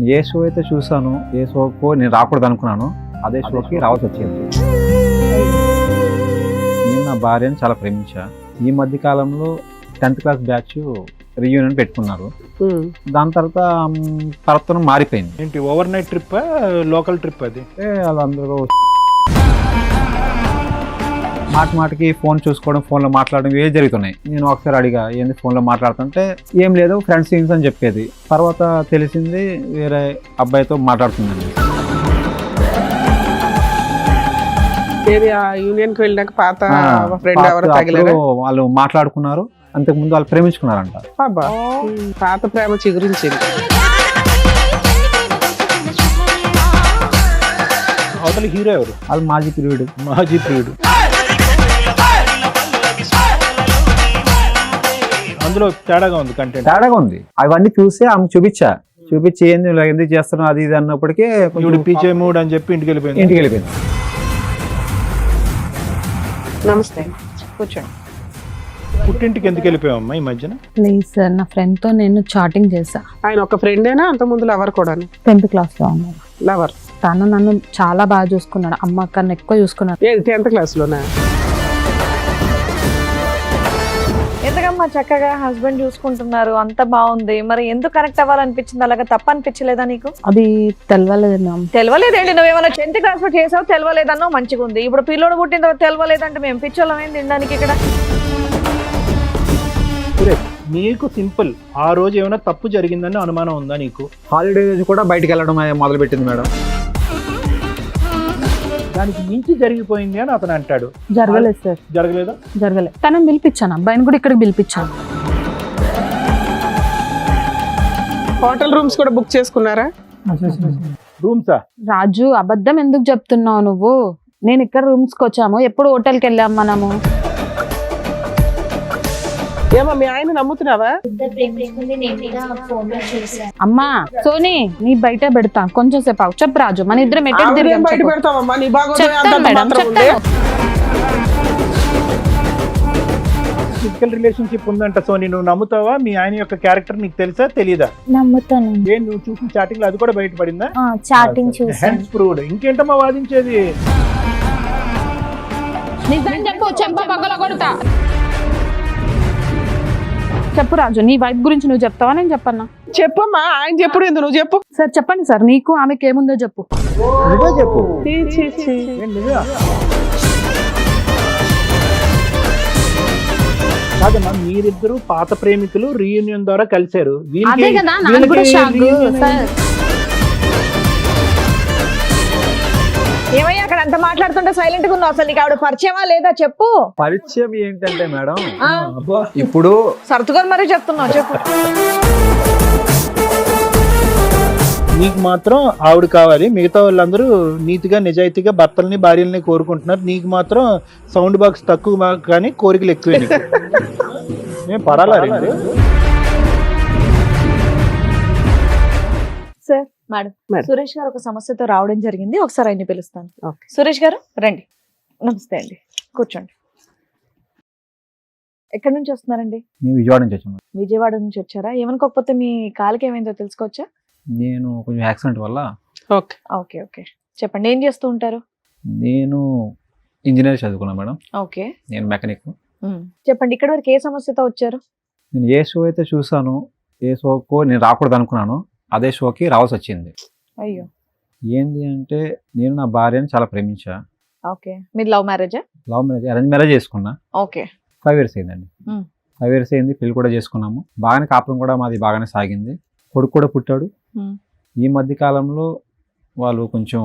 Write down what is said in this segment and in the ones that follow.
నేను ఏ షో అయితే చూసానో, ఏ షోకో నేను రాకూడదు అనుకున్నాను, అదే షోకి రావాల్సి వచ్చింది. నేను నా భార్యను చాలా ప్రేమించా. ఈ మధ్య కాలంలో 10th క్లాస్ బ్యాచ్ రీయూనియన్ పెట్టుకున్నారు. దాని తర్వాత ప్రవర్తన మారిపోయింది. ఏంటి overnight trip, local trip? అది వాళ్ళందరూ మాటికి ఫోన్ చూసుకోవడం, ఫోన్లో మాట్లాడడం ఇవే జరుగుతున్నాయి. నేను ఒకసారి అడిగా, ఏంది ఫోన్లో మాట్లాడుతుంటే ఏం లేదు ఫ్రెండ్స్ సీన్స్ అని చెప్పేది. తర్వాత తెలిసింది వేరే అబ్బాయితో మాట్లాడుతుందండి. యూనియన్ కి వెళ్ళినాక పాత ఫ్రెండ్ ఎవరు తగిలారు, వాళ్ళు మాట్లాడుకున్నారు. అంతకుముందు వాళ్ళు ప్రేమించుకున్నారంట. పాత ప్రేమ చిగురించింది. అవతల హీరో ఎవరు? వాళ్ళు మాజీ ప్రియుడు. అందులో తేడాగా ఉంది, కంటెంట్ తేడాగా ఉంది. అవన్నీ చూసి ఆమె చూపించి ఏంది ఇలా ఎందుకు చేస్తున్నావు అది ఇది అన్నప్పటికీ పీచే మూడ్ అని చెప్పి ఇంటికి వెళ్ళిపోయింది. నమస్తే, కూర్చోండి. పుట్టింటికి ఎందుకు వెళ్ళిపోయావమ్మా ఈ మధ్యన? లేదు సార్, నా ఫ్రెండ్ తో నేను చాటింగ్ చేశా. ఆయన ఒక ఫ్రెండేనా, అంత ముందు లవర్ కూడా? 10th క్లాస్ లో ఉన్నారు. లవర్. తను నన్ను చాలా బాగా చూసుకున్నాడు, అమ్మ కన్నా ఎక్కువ చూసుకున్నాడు. 10th క్లాస్ లోనా? ఎందుకమ్మా చక్కగా హస్బెండ్ చూసుకుంటున్నారు, అంత బాగుంది, మరి ఎందుకు కనెక్ట్ అవ్వాలనిపించింది? అలాగా తప్ప అనిపించలేదా నీకు? అది తెలియలేదు. తెలియలేదేంటి? నువ్వేమన్నా 10th క్లాస్ లో చేసావు, తెలియలేదన్నో మంచిగా ఉంది. ఇప్పుడు పిల్లోడు పుట్టిన తర్వాత తెలియలేదంటే మేము పిచ్చోళ్ళం ఏం తినడానికి ఇక్కడ? నీకు సింపుల్, ఆ రోజు ఏమైనా తప్పు జరిగిందని అనుమానం ఉందా నీకు? హాలిడే రోజు కూడా బయటకు వెళ్ళడం మొదలు పెట్టింది మేడం. దానికి మించి జరిగిపోయింది అని అతను అంటాడు. జరగలేదు సార్. జరగలేదా? జరగలేదు. తనని పిలిపించాను, అబ్బాయిని కూడా ఇక్కడికి పిలిపించాను. హోటల్ రూమ్స్ కూడా బుక్ చేసుకున్నారా? రూమ్సా? రాజు, అబద్ధం ఎందుకు చెప్తున్నావు నువ్వు? నేను ఇక్కడ రూమ్స్ కి వచ్చాము, ఎప్పుడు హోటల్కి వెళ్ళాము మనము. ఏమో మీ ఆయన నమ్ముతున్నావా? అమ్మా సోనీ, నీ బయట పెడతా కొంచెం సేపు ఆగు. చెప్పు రాజు, మన ఇద్దరం ఎక్కడ తిరిగాం బయట చెప్పు. పెడతావమ్మా, నీ చెప్తాను మేడం, చెప్తాను. ఫిజికల్ రిలేషన్షిప్ ఉందంట సోనీ, నువ్వు నమ్ముతావా? మీ ఆయన యొక్క క్యారెక్టర్ నీకు తెలుసా తెలీదా? నమ్ముతాను. ఏం నువ్వు చూసిన చాటింగ్ లో అది కూడా బయటపడిందా? చాటింగ్ చూసి హెన్స్ ప్రూవ్డ్. ఇంకేంటమ్మా వాదించేది? నిజం చెప్పు, చెంప పగల కొడతా. చెప్పు రాజు, నీ వైఫ్ గురించి నువ్వు చెప్తావా నేను చెప్పన్నా? చెప్పమ్మా, ఆయన చెప్పుడు ఎందుకు, నువ్వు చెప్పు. సార్ చెప్పండి సార్, నీకు ఆమెకి ఏముందో చెప్పు. నువ్వే చెప్పు. ఏం నిజమా? కాదమ్మా, మీరిద్దరు పాత ప్రేమికులు రీయూనియన్ ద్వారా కలిశారు. అదే కదా నాకు కూడా షాక్ సార్. ఏమయ్యా అక్కడ అంత మాట్లాడుతుంటే సైలెంట్ గా ఉన్నావు? అసలు నీకు ఆవిడ పరిచయమా లేదా చెప్పు. పరిచయం ఏంటంటే మేడం, ఇప్పుడు సర్దుగా మరీ చెప్తున్నావు, చెప్పు. నీకు మాత్రం ఆవిడ కావాలి, మిగతా వాళ్ళందరూ నీతిగా నిజాయితీగా భర్తల్ని భార్యల్ని కోరుకుంటున్నారు. నీకు మాత్రం సౌండ్ బాక్స్ తక్కువ కానీ కోరికలు ఎక్కువ. మేము పడాలా రెండు? సార్ మేడం, సురేష్ గారు ఒక సమస్యతో రావడం జరిగింది, ఒకసారి ఆయన్ని పిలుస్తాను. సురేష్ గారు రండి. నమస్తే అండి, కూర్చోండి. ఎక్కడి నుంచి వస్తున్నారండి? మేము విజయవాడ నుంచి వచ్చాము. విజయవాడ నుంచి వచ్చారా? ఏమనుకోకపోతే మీ కాలుకి ఏమైందో తెలుసుకోవచ్చా? నేను కొంచెం యాక్సిడెంట్ వల్ల. ఓకే ఓకే ఓకే, చెప్పండి. ఏం చేస్తూ ఉంటారు? నేను ఇంజనీర్ చదువుకున్నా మేడం. ఓకే, నేను మెకానిక్. చెప్పండి, ఇక్కడ వరకు ఏ సమస్యతో వచ్చారు? నేను ఏ షో అయితే చూసానో, ఏ షోకో నేను రాకూడదు అనుకున్నాను, అదే షోకి రావాల్సి వచ్చింది. అయ్యో. ఏంది అంటే, నేను నా భార్యను చాలా ప్రేమించా. ఓకే, మీరు లవ్ మ్యారేజా? లవ్ మ్యారేజ్, అరేంజ్ మ్యారేజ్ చేసుకున్నా. ఓకే, 5 years అయిందండి. 5 years అయింది, పెళ్లి కూడా చేసుకున్నాము. బాగానే కాపురం కూడా మాది బాగానే సాగింది. కొడుకు కూడా పుట్టాడు. ఈ మధ్య కాలంలో వాళ్ళు కొంచెం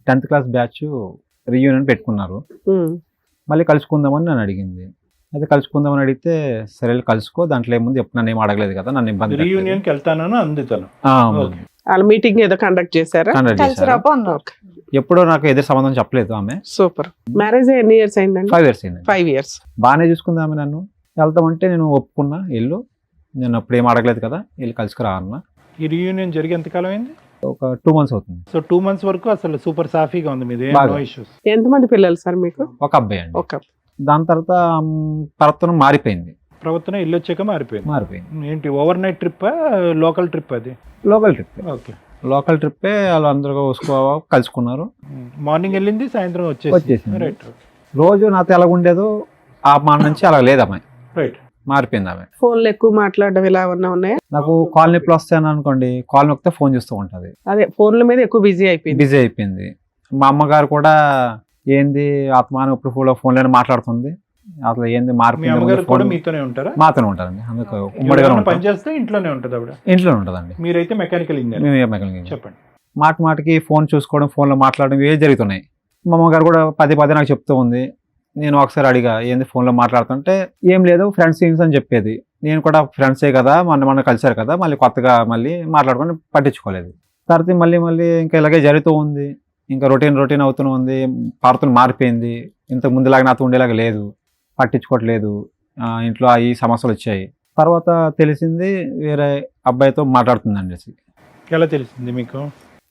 10th క్లాస్ బ్యాచ్ రీయూనియన్ పెట్టుకున్నారు. మళ్ళీ కలుసుకుందామని నన్ను అడిగింది. అయితే కలుసుకుందామని అడిగితే సరే కలుసుకో, దాంట్లో ఏముంది, ఎప్పుడు నన్ను ఏం అడగలేదు కదా, నన్ను ఇబ్బంది. రీయూనియన్కి వెళ్తానని అందుతాను. వాళ్ళ మీటింగ్ ఏదో కండక్ట్ చేశారా? ఎప్పుడో నాకు ఎదురు సంబంధం చెప్పలేదు ఆమె. సూపర్. మ్యారేజ్ ఎన్ని ఇయర్స్ అయిందండి? 5 years అయింది. 5 years. బాగానే చూసుకుంది ఆమె నన్ను. వెళ్తామంటే నేను ఒప్పుకున్నా, వెళ్ళు, నేను అప్పుడు ఏం అడగలేదు కదా, వెళ్ళి కలుసుకురా అన్న. ఈ రీయూనియన్ జరిగి ఎంతకాలం అయింది? ఒక 2 months అవుతుంది. సో 2 months వరకు అసలు సూపర్ సాఫీగా ఉంది మీది, నో ఇష్యూస్. ఎంతమంది పిల్లలు సార్ మీకు? ఒక అబ్బాయి అండి. ఒక. దాని తర్వాత ప్రవర్తన మారిపోయింది. ప్రవర్తన ఇల్లు వచ్చాక మారిపోయింది. మారిపోయింది. ఏంటి overnight trip local trip అది? Local trip. ఓకే, లోకల్ ట్రిప్పే. వాళ్ళు అందరూ కలుసుకున్నారు. మార్నింగ్ వెళ్ళింది, సాయంత్రం వచ్చేసింది. రైట్ రోజు నాతో ఎలాగుండేదో ఆ మాట నుంచి అలా లేదు ఆమె. రైట్. మారిపోయింది ఆమె. ఫోన్లు ఎక్కువ మాట్లాడడం ఇలా ఏమన్నా ఉన్నాయా? నాకు కాల్ నొప్పులు వస్తాయని అనుకోండి, కాల్ నొక్కితే ఫోన్ చూస్తూ ఉంటుంది. అదే ఫోన్ల మీద ఎక్కువ బిజీ అయిపోయింది. బిజీ అయిపోయింది. మా అమ్మగారు కూడా ఏంది ఆత్మానం ఇప్పుడు ఫోన్లోనే మాట్లాడుతుంది, అసలు ఏంది మీ అమ్మగారు కూడా మారిపోయింది. మీతోనే ఉంటారా? మాతోనే ఉంటారండి. అందుకు ఉమ్మడిగా పని ఉంటాం. చేస్తే ఇంట్లోనే ఉంటుంది ఆవిడ? ఇంట్లో ఉంటుందండి. మీరైతే మెకానికల్ ఇంజనీర్. మేము మెకానికల్. చెప్పండి. మాటికి ఫోన్ చూసుకోవడం, ఫోన్లో మాట్లాడడం ఇవే జరుగుతున్నాయి. మా అమ్మగారు కూడా పదే నాకు చెప్తూ ఉంది. నేను ఒకసారి అడిగా ఏంది ఫోన్లో మాట్లాడుతుంటే ఏం లేదు ఫ్రెండ్స్ అని చెప్పేది. నేను కూడా ఫ్రెండ్సే కదా, మొన్న కలిసారు కదా, మళ్ళీ కొత్తగా మళ్ళీ మాట్లాడుకొని పట్టించుకోలేదు. తర్వాత మళ్ళీ ఇంకా ఇలాగే జరుగుతూ ఉంది. ఇంకా రొటీన్ అవుతూనే ఉంది. పారుతున్న మారిపోయింది. ఇంతకు ముందులాగా నాతో ఉండేలాగా లేదు, పట్టించుకోవట్లేదు. ఇంట్లో ఈ సమస్యలు వచ్చాయి. తర్వాత తెలిసింది వేరే అబ్బాయితో మాట్లాడుతుందండి. ఎలా తెలిసింది మీకు?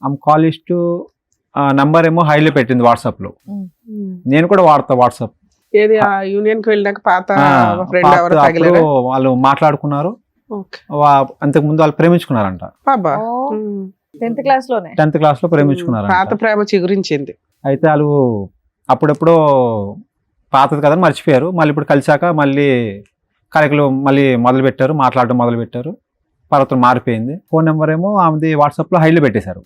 ఆమె కాల్ లిస్ట్ నంబర్ ఏమో హైలో పెట్టింది వాట్సాప్లో. నేను కూడా వాడతా వాట్సాప్. ఏది ఆ యూనియన్ కి వెళ్ళినాక పాత ఫ్రెండ్ ఎవరు తగిలారా? వాళ్ళు మాట్లాడుకున్నారు. ఓకే. అంతకు ముందు వాళ్ళు ప్రేమించుకున్నారంట. అబ్బా. 10th క్లాస్ లోనే 10th క్లాస్ లో ప్రేమించుకున్నారంట. పాత ప్రేమ చిగురించింది. అయితే వాళ్ళు అప్పుడెప్పుడో పాతది కదా మర్చిపోయారు. మళ్ళీ ఇప్పుడు కలిసాక మళ్ళీ కలెక్లు మళ్ళీ మాట్లాడడం మొదలు పెట్టారు. పర్వతం మారిపోయింది. ఫోన్ నెంబర్ ఏమో ఆమెది వాట్సాప్ లో హైలో పెట్టేశారు.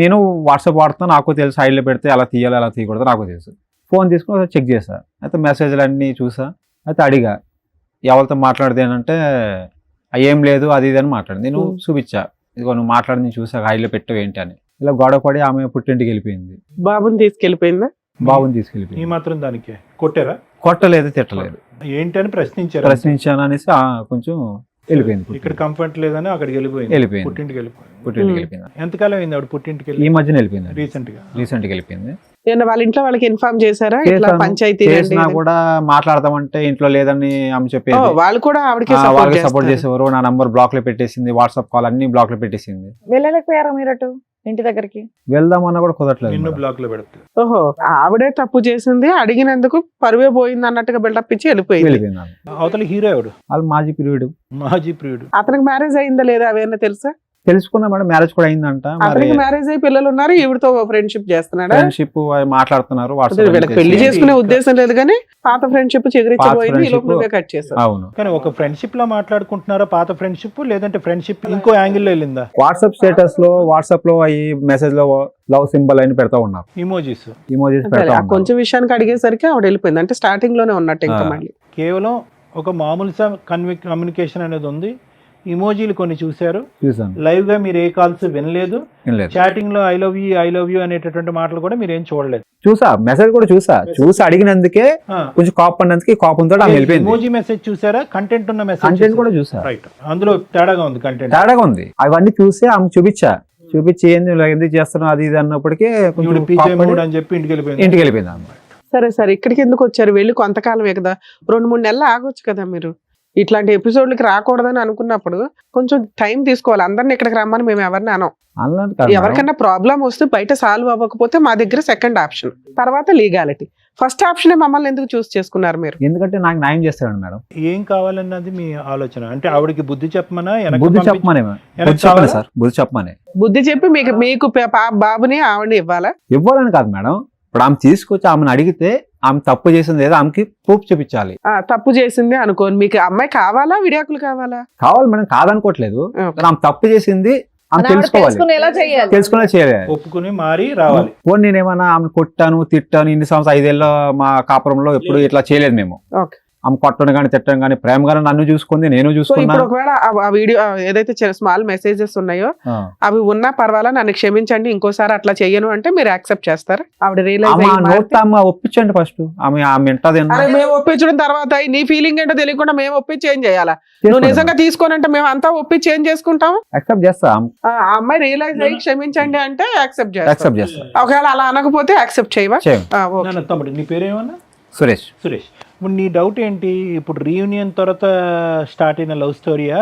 నేను వాట్సాప్ వాడుతున్నా, నాకు తెలుసు హైలో పెడితే ఎలా తీయాలి ఎలా తీయకూడదు నాకు తెలుసు. ఫోన్ తీసుకుని చెక్ చేశా. అయితే మెసేజ్లు అన్నీ చూసా. అయితే అడిగా ఎవరితో మాట్లాడితే అంటే ఏం లేదు అది ఇది అని మాట్లాడింది. నేను చూపించా, ఇదిగో నువ్వు మాట్లాడి నేను చూసా హైలో పెట్టావు ఏంటి అని. ఇలా గొడవ పడి ఆమె పుట్టింటికి వెళ్ళిపోయింది. బాబుని తీసుకెళ్ళిపోయిందా? బాబుని తీసుకెళ్ళిపోయింది. ఈ మాత్రం దానికి కొట్టారా? కొట్టలేదు, తిట్టలేదు. ఏంటి అని ప్రశ్నించాను అనేసి కొంచెం వెళ్ళిపోయింది. ఇక్కడ కంఫర్ట్ లేదని అక్కడికి వెళ్ళిపోయింది. పుట్టింటికి వెళ్ళిపోయింది. ఎంతకాలం అయింది ఆవిడ పుట్టింటికి వెళ్ళి? ఈ మధ్యన వెళ్ళిపోయింది. రీసెంట్ గా వెళ్ళిపోయింది. వాళ్ళ ఇంట్లో వాళ్ళకి ఇన్ఫార్మ్ చేశారా? ఇట్లా పంచాయతీ చేసినా కూడా మాట్లాడదామంటే ఇంట్లో లేదని ఆమె చెప్పేది. వాళ్ళు కూడా వాళ్ళకి సపోర్ట్ చేసేవారు. నా నంబర్ బ్లాక్ లో పెట్టేసింది, వాట్సాప్ కాల్ అన్ని బ్లాక్ లో పెట్టేసింది. వెళ్ళలేకపోయారా మీరు అటు ఇంటి దగ్గరికి? వెళ్దామన్నా కూడా కుదరట్లేదు. నిన్ను బ్లాక్ లో పెడతారు. ఓహో, ఆవిడే తప్పు చేసింది, అడిగినందుకు పరువే పోయింది అన్నట్టుగా బిల్డప్ ఇచ్చి వెళ్ళిపోయింది. అవతల హీరో ఎవడు? వాళ్ళు మాజీ ప్రియుడు. అతనికి మ్యారేజ్ అయిందా లేదా అవేనా తెలుసా? తెలుసుకున్నా మేడం, మ్యారేజ్ కూడా అయిందంట. అతనికి మ్యారేజ్ అయ్యి పిల్లలు ఉన్నారు, ఈవిడతో ఫ్రెండ్షిప్ చేస్తున్నాడు. ఫ్రెండ్షిప్ మాట్లాడుతున్నారు. పెళ్లి చేసుకునే ఉద్దేశం లేదు కానీ పాత ఫ్రెండ్షిప్ చిగురించిపోయింది. ఈ లోపు నువ్వే కట్ చేసావు. అవును. కానీ ఒక ఫ్రెండ్షిప్ లో మాట్లాడుకుంటున్నారా పాత ఫ్రెండ్షిప్, లేదంటే ఫ్రెండ్షిప్ ఇంకో యాంగిల్ లో వెళ్ళిందా? వాట్సాప్ స్టేటస్ లో వాట్సాప్ లో ఈ మెసేజ్ లో లవ్ సింబల్ అని పెడతా ఉన్నారు. ఇమోజీస్ పెడతా కొంచెం విషయానికి అడిగేసరికి ఆవిడ వెళ్ళిపోయింది. అంటే స్టార్టింగ్ లోనే ఉన్నట్టు ఇంకా మళ్ళీ కేవలం ఒక మామూలు కమ్యూనికేషన్ అనేది ఉంది. ఇమోజీలు కొన్ని చూశారు, లైవ్ గా మీరు ఏ కాల్స్ వినలేదు. చాటింగ్ లో ఐ లవ్ యూ అనేటటువంటి మాటలు కూడా మీరు ఏం చూడలేదు. చూసా, మెసేజ్ కూడా చూసి అడిగినందుకే కొంచెం కాప్ అన్నందుకే కోపంతో ఇమోజీ మెసేజ్ చూసారా? కంటెంట్ ఉన్న మెసేజ్ కూడా చూసా. రైట్, అందులో తేడాగా ఉంది, తేడాగా ఉంది. అవన్నీ చూసి ఆమె చూపించి ఏంది ఎందుకు చేస్తున్నావు అది ఇది అన్నప్పటికీ అని చెప్పి ఇంటికి వెళ్ళిపోయింది ఆమె. సరే ఇక్కడికి ఎందుకు వచ్చారు? వెళ్ళి కొంతకాలమే కదా, 2-3 నెలలు ఆగొచ్చు కదా. మీరు ఇట్లాంటి ఎపిసోడ్లకి రాకూడదని అనుకున్నప్పుడు కొంచెం టైం తీసుకోవాలి. అందరిని ఇక్కడికి రమ్మని మేము ఎవరిని అనం. ఎవరికైనా ప్రాబ్లం వస్తే బయట సాల్వ్ అవ్వకపోతే మా దగ్గర సెకండ్ ఆప్షన్, తర్వాత లీగాలిటీ. ఫస్ట్ ఆప్షన్ మమ్మల్ని ఎందుకు చూస్ చేసుకున్నారు మీరు? ఎందుకంటే నాకు న్యాయం చేస్తాడు మేడం. ఏం కావాలన్నది మీ ఆలోచన. అంటే ఆవిడకి బుద్ధి చెప్పమనే బుద్ధి చెప్పి మీకు బాబుని ఆవిడని ఇవ్వాలని కాదు మేడం. ఇప్పుడు ఆమె తీసుకొచ్చి ఆమెను అడిగితే ఆమె తప్పు చేసింది ఏదో ఆమెకి ప్రూఫ్ చూపించాలి. తప్పు చేసింది అనుకోని మీకు అమ్మాయి కావాలా, విడాకులు కావాలా? కావాలి మేడం, కాదనుకోవట్లేదు. ఆమె తప్పు చేసింది ఆమె తెలుసుకునేలా చేయాలి, ఒప్పుకుని మారి రావాలి. పోనీ నేనేమన్నా ఆమెను కొట్టాను తిట్టాను ఇన్ని సంవత్సరాలు 5 ఏళ్ళ మా కాపురంలో ఎప్పుడు ఇట్లా చేయలేదు మేము. ఆమె కొట్టడం కానీ తిట్టడం కానీ ప్రేమగానే నన్ను చూసుకుంది, నేను చూసుకున్నా. ఒకవేళ ఆ వీడియో ఏదైతే స్మాల్ మెసేజెస్ ఉన్నాయో అవి ఉన్నా పర్వాలా, నన్ను క్షమించండి, ఇంకోసారి అట్లా చెయ్యను అంటే మీరు యాక్సెప్ట్ చేస్తారు? ఆవిడ ఒప్పించండి ఫస్ట్. ఆమె మేము ఒప్పించడం తర్వాత నీ ఫీలింగ్ ఏంటో తెలియకుండా మేము ఒప్పించి ఏం చేయాలా? నువ్వు నిజంగా తీసుకోనంటే మేము అంతా ఒప్పించి ఏం చేసుకుంటాం? యాక్సెప్ట్ చేస్తాం. ఆ అమ్మాయి రియలైజ్ అయ్యి క్షమించండి అంటే యాక్సెప్ట్ చేస్తాం. ఒకవేళ అలా అనకపోతే యాక్సెప్ట్ చేయవా? తమ్ముడు నీ పేరేమన్నా? సురేష్. ఇప్పుడు నీ డౌట్ ఏంటి? ఇప్పుడు రీయూనియన్ తర్వాత స్టార్ట్ అయిన లవ్ స్టోరీయా,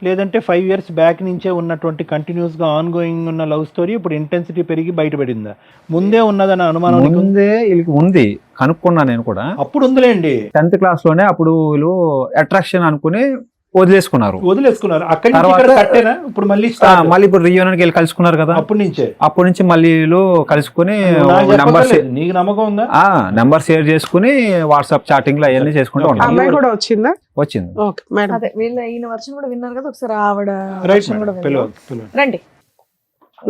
లేదంటే 5 years బ్యాక్ నుంచే ఉన్నటువంటి కంటిన్యూస్గా ఆన్ గోయింగ్ ఉన్న లవ్ స్టోరీ ఇప్పుడు ఇంటెన్సిటీ పెరిగి బయటపడిందా? ముందే ఉన్నదన్న అనుమానం నీకు ఉందా? ముందే వీళ్ళకి ఉంది, కనుక్కున్నా నేను కూడా. అప్పుడు ఉందిలేండి, 10th class లోనే. అప్పుడు వీళ్ళు అట్రాక్షన్ అనుకుని వదిలేసుకున్నారు. అక్కడి నుంచి తర్వాత- ఇక్కడ కట్టేనా? ఇప్పుడు మళ్ళీ start. మళ్ళీ ఇప్పుడు రియూనియన్కి వెళ్ళి కలుసుకున్నారు కదా, అప్పటి నుంచే అప్పటి నుంచి మళ్ళీ వీళ్ళు కలుసుకుని నాకు నంబర్ చెప్పక్కర్లేదు. నీకు నమ్మకం ఉందా? నెంబర్ షేర్ చేసుకుని వాట్సాప్ చాటింగ్ లో అవన్నీ చేసుకుంటూ Okay. ఉంటారు. అమ్మాయి కూడా వచ్చిందా? వచ్చింది. Okay madam. అదే వీళ్ళ ఈయన వర్షన్ కూడా విన్నారు కదా, ఒకసారి ఆవిడ రైట్ version కూడా మేడం, విందాం. పిలవండి. రండి,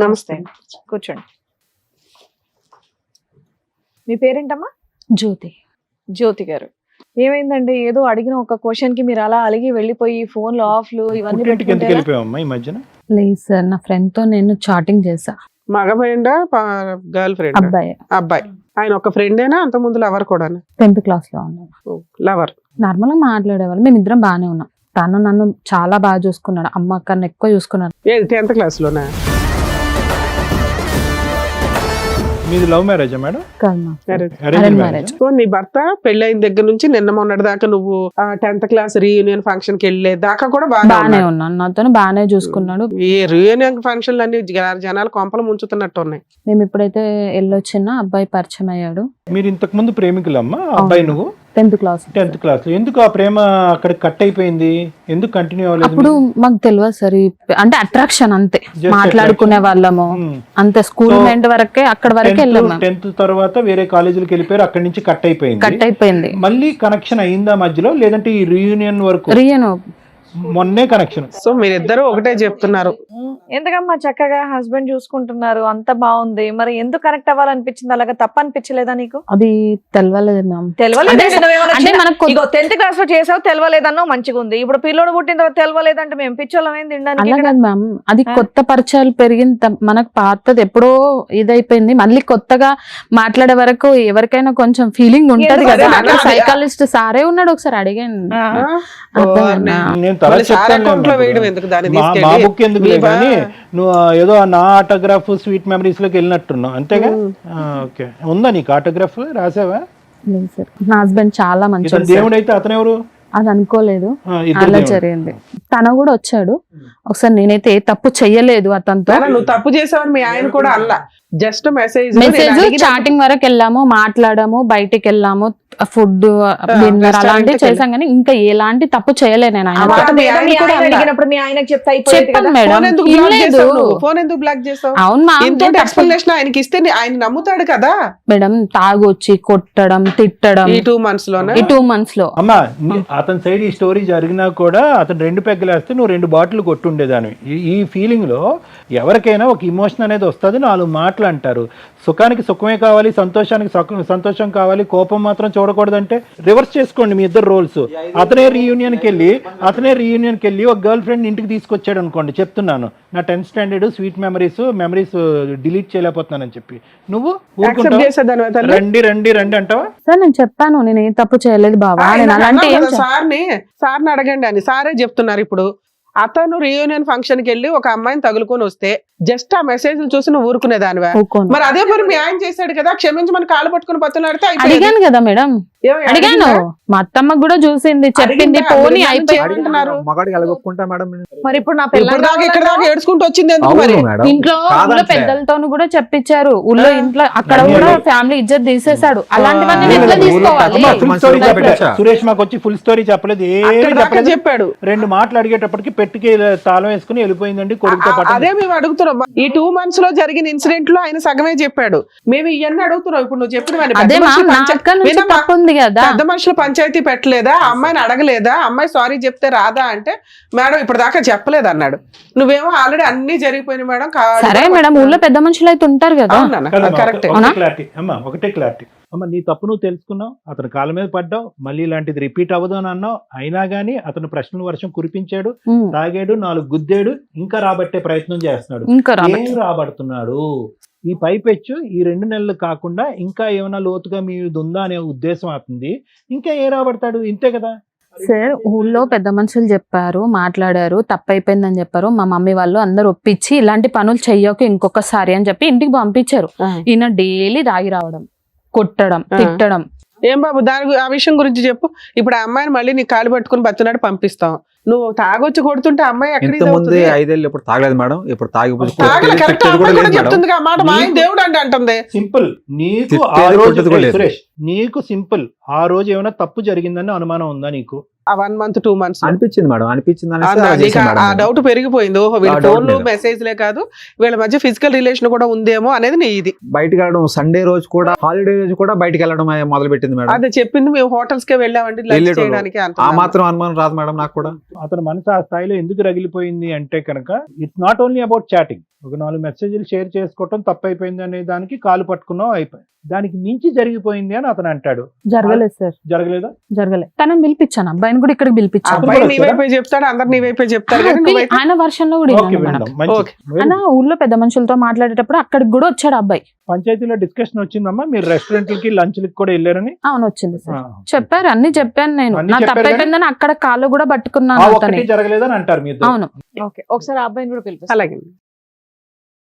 నమస్తే. కూర్చోండి. మీ పేరేంటమ్మా? జ్యోతి. జ్యోతి గారు, ఏమైందండి? ఏదో అడిగిన ఒక క్వశ్చన్ కి మీరు అలా అలిగి వెళ్ళిపోయి ఫోన్లు ఆఫ్లు ఇవన్నీ పుట్టింటికి ఎందుకు పెట్టుకుంటే ఎలా? వెళ్ళిపోయావమ్మా ఈ మధ్యన? లేదు సార్, నా ఫ్రెండ్ తో నేను చాటింగ్ చేసా. మగ ఫ్రెండా గర్ల్ ఫ్రెండ్? అబ్బాయి అబ్బాయి. ఆయన ఒక ఫ్రెండేనా అంత ముందు లవర్ కూడా? 10th class లో ఉన్నాడు. లవర్. నార్మల్ గా మాట్లాడేవాళ్ళు, మేమిద్దరం బాగానే ఉన్నాం. తను నన్ను చాలా బాగా చూసుకున్నాడు, అమ్మ కన్నా ఎక్కువ చూసుకున్నాడు. 10th class లోనా? మీది లవ్ మ్యారేజా మేడం? కాదు మా Marriage. Arranged marriage. marriage? So నీ భర్త పెళ్ళైన దగ్గర నుంచి నిన్న మొన్నటి దాకా నువ్వు 10th class రీయూనియన్ ఫంక్షన్ కి వెళ్ళే దాకా కూడా బాగానే బాగా ఉన్నాను, నాతో బాగానే చూసుకున్నాడు. ఈ రీయూనియన్ ఫంక్షన్లు అన్ని జనాలు కొంపలు ముంచుతున్నట్టు ఉన్నాయి. మేము ఎప్పుడైతే వెళ్ళొచ్చినా అబ్బాయి పరిచయం అయ్యాడు. మీరు ఇంతకు ముందు ప్రేమికులమ్మా అబ్బాయి నువ్వు? 10th class. 10th class లో. ఎందుకు ఆ ప్రేమ అక్కడ కట్ అయిపోయింది? ఎందుకు కంటిన్యూ అవ్వలేదు? అప్పుడు మాకు తెలియదు సార్, అంటే అట్రాక్షన్ అంతే, Just మాట్లాడుకునే వాళ్ళము అంతే. స్కూల్ So, మెంట్ వరకే, అక్కడ వరకే వెళ్ళాము. 10th తర్వాత వేరే కాలేజీలకు వెళ్ళిపోయారు, అక్కడి నుంచి కట్ అయిపోయింది. కట్ అయిపోయింది. మళ్ళీ కనెక్షన్ అయిందా మధ్యలో, లేదంటే ఈ రీయూనియన్ వరకు రియన్ మొన్నే కనెక్షన్? సో మీరిద్దరు ఒకటే చెప్తున్నారు. ఎందుకమ్మా చక్కగా హస్బెండ్ చూసుకుంటున్నారు, అంత బాగుంది, మరి ఎందుకు కనెక్ట్ అవ్వాలనిపించింది? అలాగా తప్ప అనిపించలేదా నీకు? అది తెలవలేదు మ్యామ్. అంటే మనకు 10th class లో చేసావు, తెలవలేదన్నావు, మంచిగా ఉంది. ఇప్పుడు పిల్లోడు పుట్టిన తర్వాత తెలవలేదంటే మేము పిచ్చోళ్ళం ఏం తినడానికి అలా ఇక్కడ? కాదు మ్యామ్, అది కొత్త పరిచయాలు పెరిగిన మనకు పాతది ఎప్పుడో ఇదైపోయింది. మళ్ళీ కొత్తగా మాట్లాడే వరకు ఎవరికైనా కొంచెం ఫీలింగ్ ఉంటది ఎందుకు కదా. అదే అక్కడ అదే. సైకాలజిస్ట్ సారే ఉన్నాడు, ఒకసారి అడిగాను. ఆ. అర్థమైందా? నేను తర్వాత మళ్ళీ సార్ చెప్తానులే అకౌంట్ లో అమ్మా. వేయడం ఎందుకు దాన్ని మా తీసుకెళ్ళి? బుక్ ఎందుకు మీ కానీ నువ్వు ఏదో నా ఆటోగ్రాఫ్ స్వీట్ మెమరీస్ లోకి వెళ్ళినట్టున్నావు అంతేగా? ఓకే, ఉందా నీకు ఆటోగ్రాఫ్? రాసావా? లేదు సార్, నా హస్బెండ్ చాలా ఇతను మంచి. దేవుడు అయితే అతను ఎవరు? అది అనుకోలేదు, ఇద్దరు అలా దేవుడు. జరిగింది. తన కూడా వచ్చాడు ఒకసారి. నేనైతే ఏ తప్పు చెయ్యలేదు అతనితో. నాన్న, నువ్వు తప్పు చేసావని మీ ఆయన కూడా అల్లా, జస్ట్ మెసేజ్ చాటింగ్ వరకు వెళ్ళాము, మాట్లాడాము, బయటికి వెళ్ళాము, ఫుడ్ డిన్నర్ restaurant అలాంటివి కి చేసాం, కానీ ఇంకా ఎలాంటి తప్పు చేయలేదు నేను. ఆయన మాట మీ ఆయన మీ కూడా ఆయన అన్నా. అడిగినప్పుడు మీ ఆయనకి చెప్తే అయిపోయేది చెప్పాను కదా. మేడం, ఫోన్ ఎందుకు ఏం బ్లాక్ లేదు. చేసావు నువ్వు? ఫోన్ ఎందుకు బ్లాక్ చేసావు? అవును మా ఇంతో ఎక్స్ప్లెనేషన్ ఆయనకి ఇస్తే ఆయన నమ్ముతాడు కదా. మేడం, తాగొచ్చి కొట్టడం, తిట్టడం ఈ 2 months లోనే ఈ 2 months లో. అమ్మా అతని సైడ్ ఈ స్టోరీ జరిగినా కూడా అతను 2 పెగ్గలేస్తే నువ్వు 2 బాటిల్ కొట్టుండేదాన్ని. ఈ ఫీలింగ్ లో ఎవరికైనా ఒక ఇమోషన్ అనేది వస్తుంది, 4 మాటలు అంటారు. సుఖానికి సుఖమే కావాలి, సంతోషానికి సంతోషం కావాలి, కోపం మాత్రం చూడకూడదంటే రివర్స్ చేసుకోండి మీ ఇద్దరు రోల్స్. అతనే రీయూనియన్కి వెళ్ళి ఒక గర్ల్ ఫ్రెండ్ ఇంటికి తీసుకొచ్చాడు అనుకోండి, చెప్తున్నాను నా 10th standard sweet memories delete చేయలేకపోతున్నానని చెప్పి నువ్వు యాక్సెప్ట్ చేసేదాని రండి అంటావా? సార్ నేను చెప్పాను, నేను ఏ తప్పు చేయలేదు బాబా, నేను అలాంటి ఏం సార్ని అడగండి అని సారే చెప్తున్నారు. ఇప్పుడు అతను రీయూనియన్ ఫంక్షన్ కి వెళ్ళి ఒక అమ్మాయిని తగులుకొని వస్తే జస్ట్ ఆ మెసేజ్ చూసి నువ్వు ఊరుకునేదానివా? ఊరుకోను. మరి అదే మరి మీ ఆయన చేశాడు కదా, క్షమించమని కాళ్ళు పట్టుకుని బతులాడితే అయిపోయేది. అడిగాను కదా మేడం, ఏమి అడిగాను. అడిగిందా? మా అత్తమ్మ కూడా చూసింది, చెప్పింది, అడిగిందా? పోనీ మీరు అయిపోయి. ఏమంటున్నారు? మగాడికి ఎలాగొప్పుకుంటా మేడం? మరి ఇప్పుడు నా ఇప్పుడు పిల్లలు దాకా ఇక్కడ దాకా ఏడ్చుకుంటూ వచ్చింది ఎందుకు మరి? అవును మేడం, ఇంట్లో కాదంటే. పెద్దలతోను కూడా చెప్పించారు, ఊళ్ళో ఇంట్లో అక్కడ కూడా ఫ్యామిలీ ఇజ్జత్ తీసేశాడు. అలాంటివన్నీ నేను ఎట్లా ఊళ్ళో తీసుకోవాలి? అమ్మ, ఫుల్ స్టోరీ మంచిగా చెప్పలేదు. పెట్టచ్చా? సురేష్ మాకు వచ్చి ఫుల్ స్టోరీ చెప్పలేదు, అక్కడ ఏమీ దాకా చెప్పలేదు. చెప్పాడు. 2 మాటలు అడిగేటప్పటికి పెట్టుకి తాళం వేసుకుని వెళ్ళిపోయిందండి కొడుకుతో పాటు. అదే మేము అడుగుతున్నాం. ఈ 2 months లో జరిగిన ఇన్సిడెంట్ లో ఆయన సగమే చెప్పాడు. మేము ఇవన్నీ అడుగుతున్నాం. ఇప్పుడు నువ్వు చెప్పిన అదే మా అక్క నుంచి తప్పు ఉంది కదా. పెద్ద మనుషులు పంచాయతీ పెట్టలేదా? అమ్మాయిని అడగలేదా? అమ్మాయి సారీ చెప్తే రాదా అంటే మేడం ఇప్పుడు దాకా చెప్పలేదు అన్నాడు. నువ్వేమో ఆల్రెడీ అన్ని జరిగిపోయినాయి మేడం. సరే మేడం, ఊళ్ళో పెద్ద మనుషులు అయితే ఉంటారు కదా. కరెక్ట్. ఒకటే క్లారిటీ అమ్మ, నీ తప్పు నువ్వు తెలుసుకున్నావు, అతను కాళ్ళ మీద పడ్డావు, మళ్ళీ ఇలాంటిది రిపీట్ అవ్వదు అని అన్నావు. అయినా గానీ అతను ప్రశ్నల వర్షం కురిపించాడు, తాగాడు, 4 గుద్దాడు, ఇంకా రాబట్టే ప్రయత్నం చేస్తున్నాడు. ఇంకా ఏం రాబడుతున్నాడు? ఈ పైపెచ్చు ఈ 2 నెలలు కాకుండా ఇంకా ఏమైనా లోతుగా మీది ఉందా అనే ఉద్దేశం అవుతుంది. ఇంకా ఏ రాబడతాడు? ఇంతే కదా సార్. ఊళ్ళో పెద్ద మనుషులు చెప్పారు, మాట్లాడారు, తప్పైపోయిందని చెప్పారు. మా మమ్మీ వాళ్ళు అందరు ఒప్పించి ఇలాంటి పనులు చెయ్యకు ఇంకొకసారి అని చెప్పి ఇంటికి పంపించారు. ఈయన డైలీ తాగి రావడం, కొట్టడం, తిట్టడం. ఏం బాబు ఆ విషయం గురించి చెప్పు. ఇప్పుడు ఆ అమ్మాయిని మళ్ళీ నీ కాళ్ళు పట్టుకుని బతున్నాడు పంపిస్తాం. నువ్వు తాగొచ్చి కొడుతుంటే అమ్మాయి ఎక్కడ ఇంత ముందు 5 ఏళ్ళు ఇప్పుడు తాగలేదు మేడం, ఇప్పుడు తాగిపోతే కరెక్ట్ కూడా లేదు మేడం. చెప్తుంది ఆ మాట, మా ఆయన దేవుడు అంటే అంటుంది. సింపుల్, నీకు తిట్టేది ఆ రోజు కొట్టేది కూడా లేదు. సురేష్, నీకు సింపుల్, ఆ రోజు ఏమైనా తప్పు జరిగిందని అనుమానం ఉందా నీకు? ఆ 1 month 2 months అనిపించింది మేడం, అనిపించింది అనేసి అలా నీకు చేశాను మేడం ఆ నేను. డౌట్ పెరిగిపోయింది. ఓహో వీళ్ళ ఆ doubt ఫోన్లు మీద. మెసేజ్లే కాదు, వీళ్ళ మధ్య ఫిజికల్ రిలేషన్ కూడా ఉందేమో అనేది నీ ఇది. బయటకు వెళ్ళడం, సండే రోజు కూడా, హాలిడే రోజు కూడా బయటకు వెళ్ళడం మొదలు పెట్టింది మేడం. అదే చెప్పింది, మేము హోటల్స్ కే వెళ్ళామండి లంచ్ వెళ్ళేటోళ్ళు. చేయడానికి ఆ అంటున్నాను. మాత్రం అనుమానం రాదు మేడం నాకు కూడా. అతని మనసు ఆ స్థాయిలో ఎందుకు రగిలిపోయింది అంటే కనుక, it's not only about chatting. ఒక 4 మెసేజ్లు షేర్ చేసుకోవటం తప్పైపోయింది అనే దానికి కాలు పట్టుకున్నావు, అయిపోయి దానికి మించి జరిగిపోయింది అని అతను అంటాడు. జరగలేదు సార్, జరగలేదా? జరగలేదు. తనని పిలిపించాను, అబ్బాయిని కూడా ఇక్కడికి పిలిపించాను. అబ్బాయి కూడా నీ వచ్చారా? వైపే చెప్తాడు, అందరు నీ వైపే చెప్తారు కానీ నువ్వైతే ఆయన వర్షంలో కూడా ఓకే, విన్నాను మేడం. విందాం. మంచిది. ఓకే. ఆయన ఊళ్ళో పెద్ద మనుషులతో మాట్లాడేటప్పుడు అక్కడికి కూడా వచ్చాడు అబ్బాయి. పంచాయతీలో డిస్కషన్ వచ్చిందమ్మా, మీరు రెస్టారెంట్లకి లంచ్లకి కూడా వెళ్ళారని. అవును వచ్చింది సార్, ఆ, చెప్పారు, అన్ని చెప్పాను నేను. అన్ని నా చెప్పారు తప్పైపోయిందని అక్కడ కాళ్ళు కూడా ఆ పట్టుకున్నాను అతని. ఒక్కటి జరగలేదని అంటారు మీ ఇద్దరు. అవును. ఓకే, ఒకసారి ఆ అబ్బాయిని కూడా పిలిపిస్తాను. అలాగే.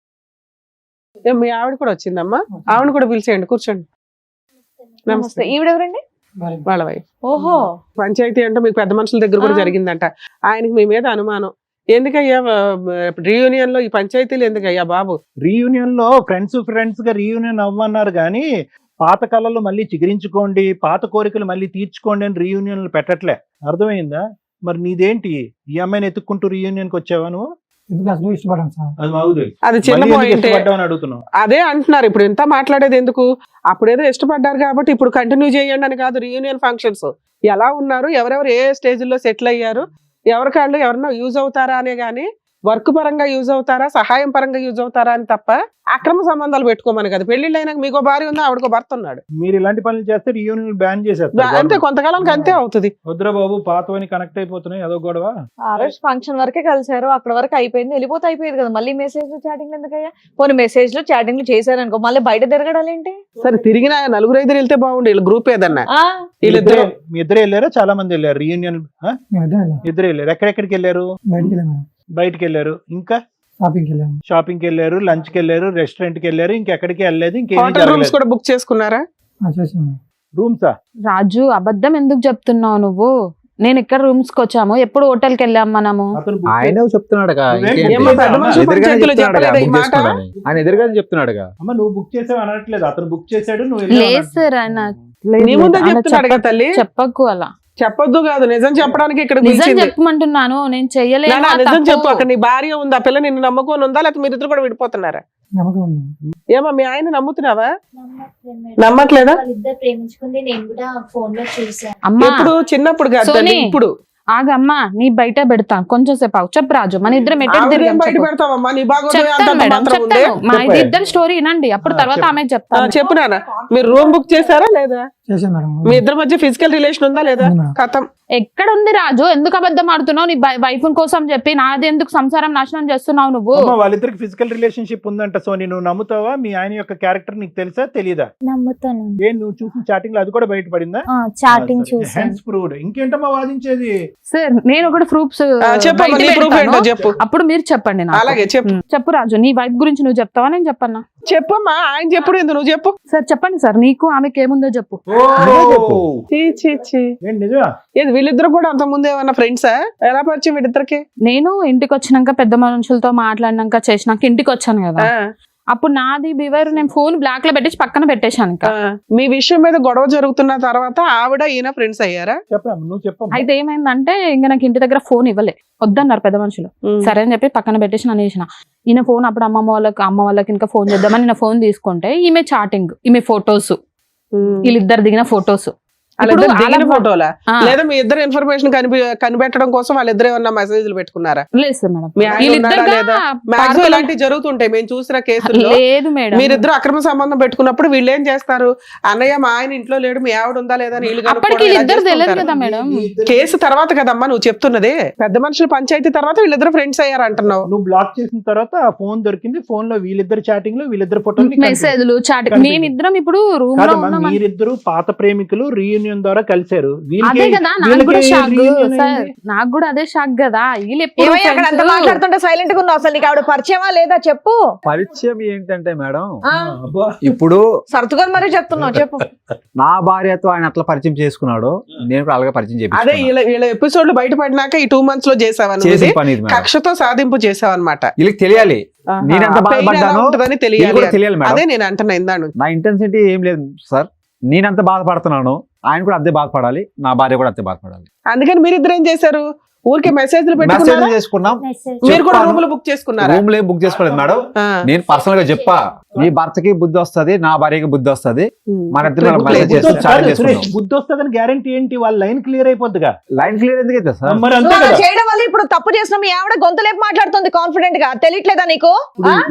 మీ ఆవిడ కూడా వచ్చిందమ్మా, ఆవిడ కూడా పిలిచేయండి, కూర్చోండి. నమస్తే. నమస్తే. ఈవిడెవరండి? వాళ్ళ వైఫ్. ఓహో, పంచాయతీ అంటే మీకు పెద్ద మనుషుల దగ్గర కూడా ఆ. జరిగిందంట. ఆయనకి మీ మీద అనుమానం. ఎందుకయ్యా రీయూనియన్ లో ఈ పంచాయతీలు ఎందుకయ్యా బాబు? రీయూనియన్ లో ఫ్రెండ్స్ గా రీయూనియన్ అవ్వన్నారు కానీ, పాత కళలు మళ్ళీ చిగురించుకోండి, పాత కోరికలు మళ్ళీ తీర్చుకోండి అని రీయూనియన్లు పెట్టట్లే. అర్థమైందా? మరి నీదేంటి, ఈ అమ్మాయిని ఎత్తుక్కుంటూ రీయూనియన్ కి వచ్చావా నువ్వు? అది మాకు తెలుసు. అది చిన్న మళ్ళీ ఎందుకు పాయింట్. ఇష్టపడ్డావు అని అడుగుతున్నావు. అదే అంటున్నారు, ఇప్పుడు ఇంత మాట్లాడేది ఎందుకు? అప్పుడేదో ఇష్టపడ్డారు కాబట్టి ఇప్పుడు కంటిన్యూ చేయండి అని కాదు. రీయూనియన్ ఫంక్షన్స్ ఎలా ఉన్నారు, ఎవరెవరు ఏ స్టేజ్ లో సెటిల్ అయ్యారు, ఎవరికాళ్ళు ఎవరన్నా యూజ్ అవుతారా అనే గానీ, వర్క్ పరంగా యూజ్ అవుతారా, సహాయం పరంగా యూజ్ అవుతారా అని తప్ప అక్రమ సంబంధాలు పెట్టుకోమని కదా. పెళ్లిళ్ళు అయినాక మీకో భార్య ఉంది, ఆవిడకో భర్త ఉన్నాడు. మీరు ఇలాంటి పనులు చేస్తే రీయూనియన్ బ్యాన్ చేసేస్తారు. అంతే, కొంతకాలానికి అంతే అవుతుంది. వద్దురా బాబు, పాతవని కనెక్ట్ అయిపోతున్నాయి, అదో గొడవ. ఆ రోజు ఫంక్షన్ వరకే కలిసారు, అక్కడ వరకు అయిపోయింది, వెళ్ళిపోతే అయిపోయేది కదా. మళ్ళీ మెసేజ్ చాటింగ్ ఎందుకయ్యా? పోనీ మెసేజ్ లో చాటింగ్ చేశారనుకో, మళ్ళీ బయట తిరగడాలేంటి? సరే తిరిగిన 4-5 వెళ్తే బాగుండు, వీళ్ళ గ్రూప్ ఏదన్నా. ఆ, వీళ్ళిద్దరు మీ ఇద్దరు వెళ్ళారా? చాలా మంది వెళ్ళారు రీయూనియన్. ఇద్దరు వెళ్ళారు. ఎక్కడెక్కడికి వెళ్ళారు? బయటికి వెళ్ళారు. ఇంకా షాపింగ్ కి వెళ్ళారు, లంచ్ కి వెళ్ళారు, రెస్టారెంట్ కి వెళ్ళారు, ఇంకెక్కడికి వెళ్ళలేదు. ఇంకేమీ హోటల్ రూమ్స్ జరగలేదు. కూడా బుక్ చేసుకున్నారా? రూమ్సా? రాజు, అబద్ధం ఎందుకు చెప్తున్నావు నువ్వు? నేను ఇక్కడ రూమ్స్ కి వచ్చాము, ఎప్పుడు హోటల్ కి వెళ్ళాం మనము. అతను book ఆయన చెప్తున్నాడుగా, నువ్వేం ఇంకేంటి? ఏమ్మా పెద్ద మనుషులు ఎదురుగానే పంచాయతీలో చెప్తున్నాడుగా, చెప్పలేదా ఈ book మాట? చేసుకోవాలని. ఆయన ఎదురుగానే చెప్తున్నాడుగా. అమ్మ నువ్వు బుక్ చేసావు అనట్లేదు, అతను బుక్ చేశాడు, నువ్వు వెళ్ళావు లేదు అన్నట్టు. సార్, ఆయన నీ ముందే చెప్తున్నాడు కదా తల్లి. చెప్పకు అలా. చెప్పొద్దు కాదు, నిజం చెప్పడానికి ఇక్కడ నిజం పిలిచింది. చెప్పమంటున్నాను, నేను చెయ్యలేదు. నాన్న, నిజం చెప్పు. అక్కడ నీ భార్య ఉంది, ఆ పిల్ల నిన్ను నమ్ముకొని ఉందా, లేకపోతే మీరిద్దరు కూడా విడిపోతున్నారా? ఏమో మీ ఆయన నమ్ముతున్నావా? నమ్మట్లేదా? వాళ్ళిద్దరు ప్రేమించుకుంది నేను కూడా ఫోన్ లో చూసాను. అమ్మా ఎప్పుడు? చిన్నప్పుడు కాదు తల్లి, సోనీ. ఇప్పుడు. ఆగమ్మా, నీ బయట పెడతా కొంచెం సేపు ఆగు. చెప్పు రాజు, మన ఇద్దరం ఎటు ఆవిడేం తిరిగాం బయట చెప్పు. పెడతావమ్మా, నీ బాగోదు చెప్తాను అంతంత మేడం, మాత్రం ఉంది. చెప్తాను. మా ఇది ఇద్దరు స్టోరీ వినండి, అప్పుడు తర్వాత చెప్పు. ఆమె చెప్తాను. చెప్పు నాన్న, మీరు రూమ్ బుక్ చేశారా లేదా? మీ ఇద్దరి మధ్య ఫిజికల్ రిలేషన్ ఉందా లేదా? కథం. ఎక్కడ ఉంది రాజు? ఎందుకు అబద్ధం ఆడుతున్నావు? నీ వైఫ్ కోసం చెప్పి నాది ఎందుకు సంసారం నాశనం చేస్తున్నావు నువ్వు? అమ్మ, వాళ్ళిద్దరికి ఫిజికల్ రిలేషన్షిప్ ఉందంట. సో నువ్వు నమ్ముతావా? మీ ఆయన యొక్క క్యారెక్టర్ నీకు తెలుసా తెలీదా? నమ్ముతాను. ఏం నువ్వు చూసిన చాటింగ్ లో అది కూడా బయటపడిందా? చాటింగ్ చూసాను. Hence proved. ఇంకేంటమ్మా వాదించేది? సార్, నేను ఒకటి ప్రూఫ్స్ చెప్పమ్మా, నీ ప్రూఫ్ ఏంటో చెప్పు. అప్పుడు మీరు చెప్పండి నాకు. అలాగే చెప్పు. చెప్పు రాజు, నీ వైఫ్ గురించి నువ్వు చెప్తావా నేను చెప్పన్నా? చెప్పమ్మా, ఆయన చెప్పుడు ఎందుకు, నువ్వు చెప్పు. సార్ చెప్పండి సార్, నీకు ఆమెకి ఏముందో చెప్పు. చెప్పు. చీ చీ చీ. ఏంటి నిజమా? ఏది వీళ్ళిద్దరు కూడా అంత ముందు ఏమన్నా ఫ్రెండ్సా? ఎలా పరిచయం వీళ్ళిద్దరికి? నేను ఇంటికి వచ్చినాక పెద్ద మనుషులతో మాట్లాడినాక చేసినాక ఇంటికి వచ్చాను కదా, అప్పుడు నాది బివర్ నేను ఫోన్ బ్లాక్ లో పెట్టేసి పక్కన పెట్టేశాను. ఇంకా మీ విషయం మీద గొడవ జరుగుతున్న తర్వాత ఆవిడ ఈయన ఫ్రెండ్స్ అయ్యారా? చెప్పరా, నువ్వు చెప్పమ్మా. అయితే ఏమైందంటే ఇంకా నాకు ఇంటి దగ్గర ఫోన్ ఇవ్వలే, వద్దన్నారు పెద్ద మనుషులు. సరే అని చెప్పి పక్కన పెట్టేసి నన్ను చేసిన ఈయన ఫోన్. అప్పుడు అమ్మ వాళ్ళకి ఇంకా ఫోన్ చేద్దామని నేను ఫోన్ తీసుకుంటే ఈమె చాటింగ్, ఈమె ఫొటోస్, వీళ్ళిద్దరు దిగిన ఫొటోస్. వాళ్ళిద్దరు దిగిన ఫోటోలా లేదా మీ ఇద్దరు ఇన్ఫర్మేషన్ కనిపెట్టడం కోసం వాళ్ళిద్దరు ఏమన్నా మెసేజ్లు పెట్టుకున్నారా? లేదు సార్ మేడం, మీ ఆయన ఉన్నాడా లేదా? మాక్సిమం ఇలాంటివి జరుగుతుంటాయి మేము చూసిన కేసుల్లో. లేదు మేడం, మీరిద్దరు అక్రమ సంబంధం పెట్టుకున్నప్పుడు వీళ్ళు ఏం చేస్తారు? అన్నయ్య మా ఆయన ఇంట్లో లేడు, మీ ఆవిడ ఉందా లేదా అని వీళ్ళు అప్పటికి కనుక్కోవడం ఇలా వీళ్ళిద్దరు తెలియదు చేసుకుంటారు. కదా మేడం. కేసు తర్వాత కదమ్మా నువ్వు చెప్తున్నది. పెద్ద మనుషుల పంచాయతీ తర్వాత వీళ్ళిద్దరు ఫ్రెండ్స్ అయ్యారు అంటున్నావు. నువ్వు బ్లాక్ చేసిన తర్వాత ఆ ఫోన్ దొరికింది. ఫోన్ లో వీళ్ళిద్దరు చాటింగ్ లో వీళ్ళిద్దరు ఫోటో మెసేజ్లు చాటింగ్. మేమిద్దరం ఇప్పుడు రూమ్ లో ఉన్నాం. మీరిద్దరు పాత ప్రేమికులు రీయూనియన్ రీయూనియన్ ద్వారా కలిశారు. అదే కదా నాకు కూడా షాక్ సార్, నాకు కూడా అదే షాక్ కదా. వీళ్ళు ఎప్పుడు ఏమయ్య అక్కడ అంత మాట్లాడుతుంటే సైలెంట్ గా ఉన్నావు, అసలు నీకు ఆవిడ పరిచయమా లేదా చెప్పు. పరిచయం ఏంటంటే మేడం, ఆ, ఇప్పుడు సర్దుకొని మరీ చెప్తున్నావు, చెప్పు. నా భార్యతో ఆయన అట్లా పరిచయం చేసుకున్నాడు, నేను కూడా అలాగే పరిచయం అదే చేపించుకున్నా. వీళ్ళ ఎపిసోడ్లు బయటపడినాక ఈ 2 months లో చేసావని చేసిన పని ఇది మేడం. కక్షతో సాధింపు చేసావన్నమాట. వీళ్ళకి తెలియాలి నేనెంత బాధపడ్డానో, ఉంటుందని వీళ్ళకి తెలియాలి. కూడా తెలియాలి మేడం. అదే నేను అంటున్నా ఇందాను. నా ఇంటెన్సిటీ ఏం లేదు సార్, నేనెంత బాధపడుతున్నాను ఆయన కూడా అంతే బాధపడాలి, నా భార్య కూడా అంతే బాధపడాలి. అందుకని మీరిద్దరు ఏం చేశారు? ఊరికే మెసేజ్లు మెసేజ్ పెట్టుకున్నారా? చేసుకున్నాం, మీరు కూడా చెప్పాను. రూములు బుక్ చేసుకున్నారా? రూమ్ లో బుక్ చేసుకోలేదు మేడం. ఆ. నేను పర్సనల్ గా చెప్పా, నీ భర్తకి బుద్ధి వస్తది, నా భార్యకి బుద్ధి వస్తది, మన ఇద్దరు బుద్ధి మెసేజ్ లేదు. చేస్తాం, చాట్ సురేష్, చేసుకుంటాం. బుద్ధి వస్తుందని గ్యారంటీ ఏంటి? వాళ్ళ లైన్ క్లియర్ అయిపోద్దిగా. లైన్ క్లియర్ ఎందుకు అయితే సార్? మరి అంతే నువ్వు అలా కదా. చేయడం వల్ల ఇప్పుడు తప్పు చేసిన మీ ఆవిడ గొంతులేపు మాట్లాడుతుంది కాన్ఫిడెంట్ గా, తెలియట్లేదా నీకు?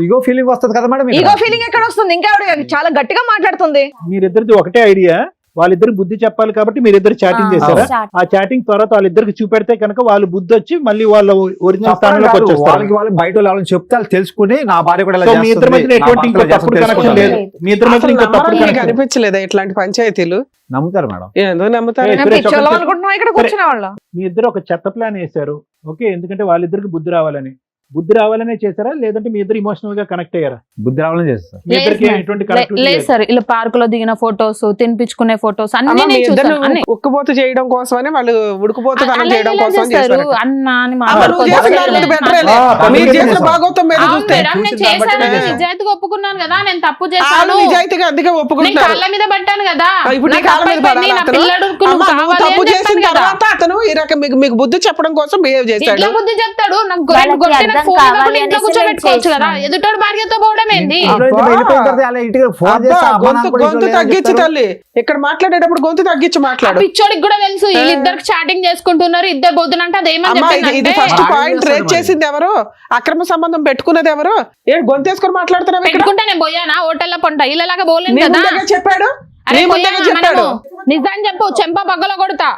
ఇగో ఫీలింగ్ వస్తది కదా మేడం. ఈగో ఫీలింగ్ ఎక్కడ వస్తుంది? ఇంకా ఆవిడ చాలా గట్టిగా మాట్లాడుతుంది. మీరిద్దరిది ఒకటే ఐడియా, వాళ్ళిద్దరు బుద్ధి చెప్పాలి కాబట్టి మీరిద్దరు చాటింగ్ చేశారా? ఆ చాటింగ్ తర్వాత వాళ్ళిద్దరికి చూపెడితే కనుక వాళ్ళు బుద్ధి వచ్చి మళ్ళీ వాళ్ళ ఒరిజినల్ స్థానంలోకి వచ్చేస్తారు. వాళ్ళకి వాళ్ళు బయట వాళ్ళని చెప్తే వాళ్ళు తెలుసుకుని నా భార్య కూడా ఇలా సో మీ ఇద్దరి చేస్తుంది, మధ్య నా ఎటువంటి భర్త ఇంకో ఇలా తప్పుడు చేస్తుంది కనెక్షన్ లేదు. తెలుసుకుంటారు. మీ ఇద్దరి మధ్య ఇంకో తప్పుడు నమ్మడానికి కనెక్షన్ అనిపించలేదా ఇట్లాంటి పంచాయతీలు? నమ్ముతారు మేడం. ఎందుకు నమ్ముతారు? ఏ, నేను సురేష్, పిచ్చోళ్ళం ఒకటి- అనుకుంటున్నావు ఇక్కడ కూర్చున్న వాళ్ళ. మీ ఇద్దరు ఒక చెత్త ప్లాన్ వేశారు. ఓకే, ఎందుకంటే వాళ్ళిద్దరికి బుద్ధి రావాలని. బుద్ధి రావాలనే చేశారా, లేదంటే మీ ఇద్దరు ఇమోషనల్ గా కనెక్ట్ అయ్యారా? బుద్ధి రావాలని చేస్తారు. మీ ఇద్దరికి లేదు ఎటువంటి లేదు కనెక్ట్ సార్, ఇలా పార్క్ లో దిగిన ఫొటోస్, తినిపించుకునే ఫొటోస్ అన్ని అమ్మ, మీ నేను ఇద్దరు చూసాను. అన్ని ఉక్కుపోతు చేయడం కోసమని వాళ్ళు ఉడుకుపోతుదనం అలా చేయడం ఎలా కోసం చేస్తారు? చేస్తారు. అన్న అని అమ్మ, నువ్వు చేసిన దాని మీద better లే. మీరు చేసిన భాగవతం మీద అవును చూస్తే మేడం, నేను చూసిన దాన్ని బట్టి చేశానని చేశాను. నిజాయితీగా ఒప్పుకున్నాను కదా, నేను తప్పు వాళ్ళు చేశాను, నిజాయితీగా అందుకే నేను ఒప్పుకుంటారు. కాళ్ళ మీద పట్టాను కదా, ఇప్పుడు నీ నాకు కాళ్ళ మీద తప్పైపోయింది, పడాలా నా అతను? పిల్లడుకు అమ్మ, నువ్వు నువ్వు కావాలి తప్పు అని చేసిన చెప్పాను కదా. తర్వాత అతను ఈ రకం మీకు బుద్ధి చెప్పడం కోసం బిహేవ్ చేశాడు. ఇట్లా బుద్ధి చెప్తాడు, నాకు వాళ్ళకి కొట్టిన అర్థం ఫోన్ కావాలి ఇవ్వకుండా ఇంట్లో అనేసి కూర్చోబెట్టుకోవచ్చు నేను కదా, చేస్తున్నాను. ఎదుటోడు భార్యతో పోవడం ఏంది? ఇంట్లో నుంచి వెళ్ళిపోయిన తర్వాత అలా ఇంటికి ఫోన్ అబ్బా, చేస్తే అమ్మ నాన్న గొంతు కూడా గొంతు ఇంట్లో తగ్గించి చెప్తారు. తల్లి, ఇక్కడ మాట్లాడేటప్పుడు గొంతు తగ్గించి ఆ మాట్లాడు. పిచ్చోడికి కూడా తెలుసు వీళ్ళిద్దరికి చాటింగ్ చేసుకుంటున్నారు, ఇద్దరు పొద్దునంటే అదేమని అమ్మా, ఇది చెప్పిందంటే ఫస్ట్ ఆడ పాయింట్ చేస్తాడు రేట్ మరి. చేసింది ఎవరు? అక్రమ సంబంధం పెట్టుకున్నది ఎవరు? ఏ గొంతేసుకొని మాట్లాడుతున్నావు ఇక్కడ? పెట్టుకుంటే నేను పోయానా హోటల్లో పొంట ఇళ్ళలాగా పోలేను నీ కదా. ముందుగా చెప్పాడు, అరే నీ ముందుగా పోయామా చెప్పాడు. మనము? నిజం చెప్పు, చెంప పగ్గలో కొడతా.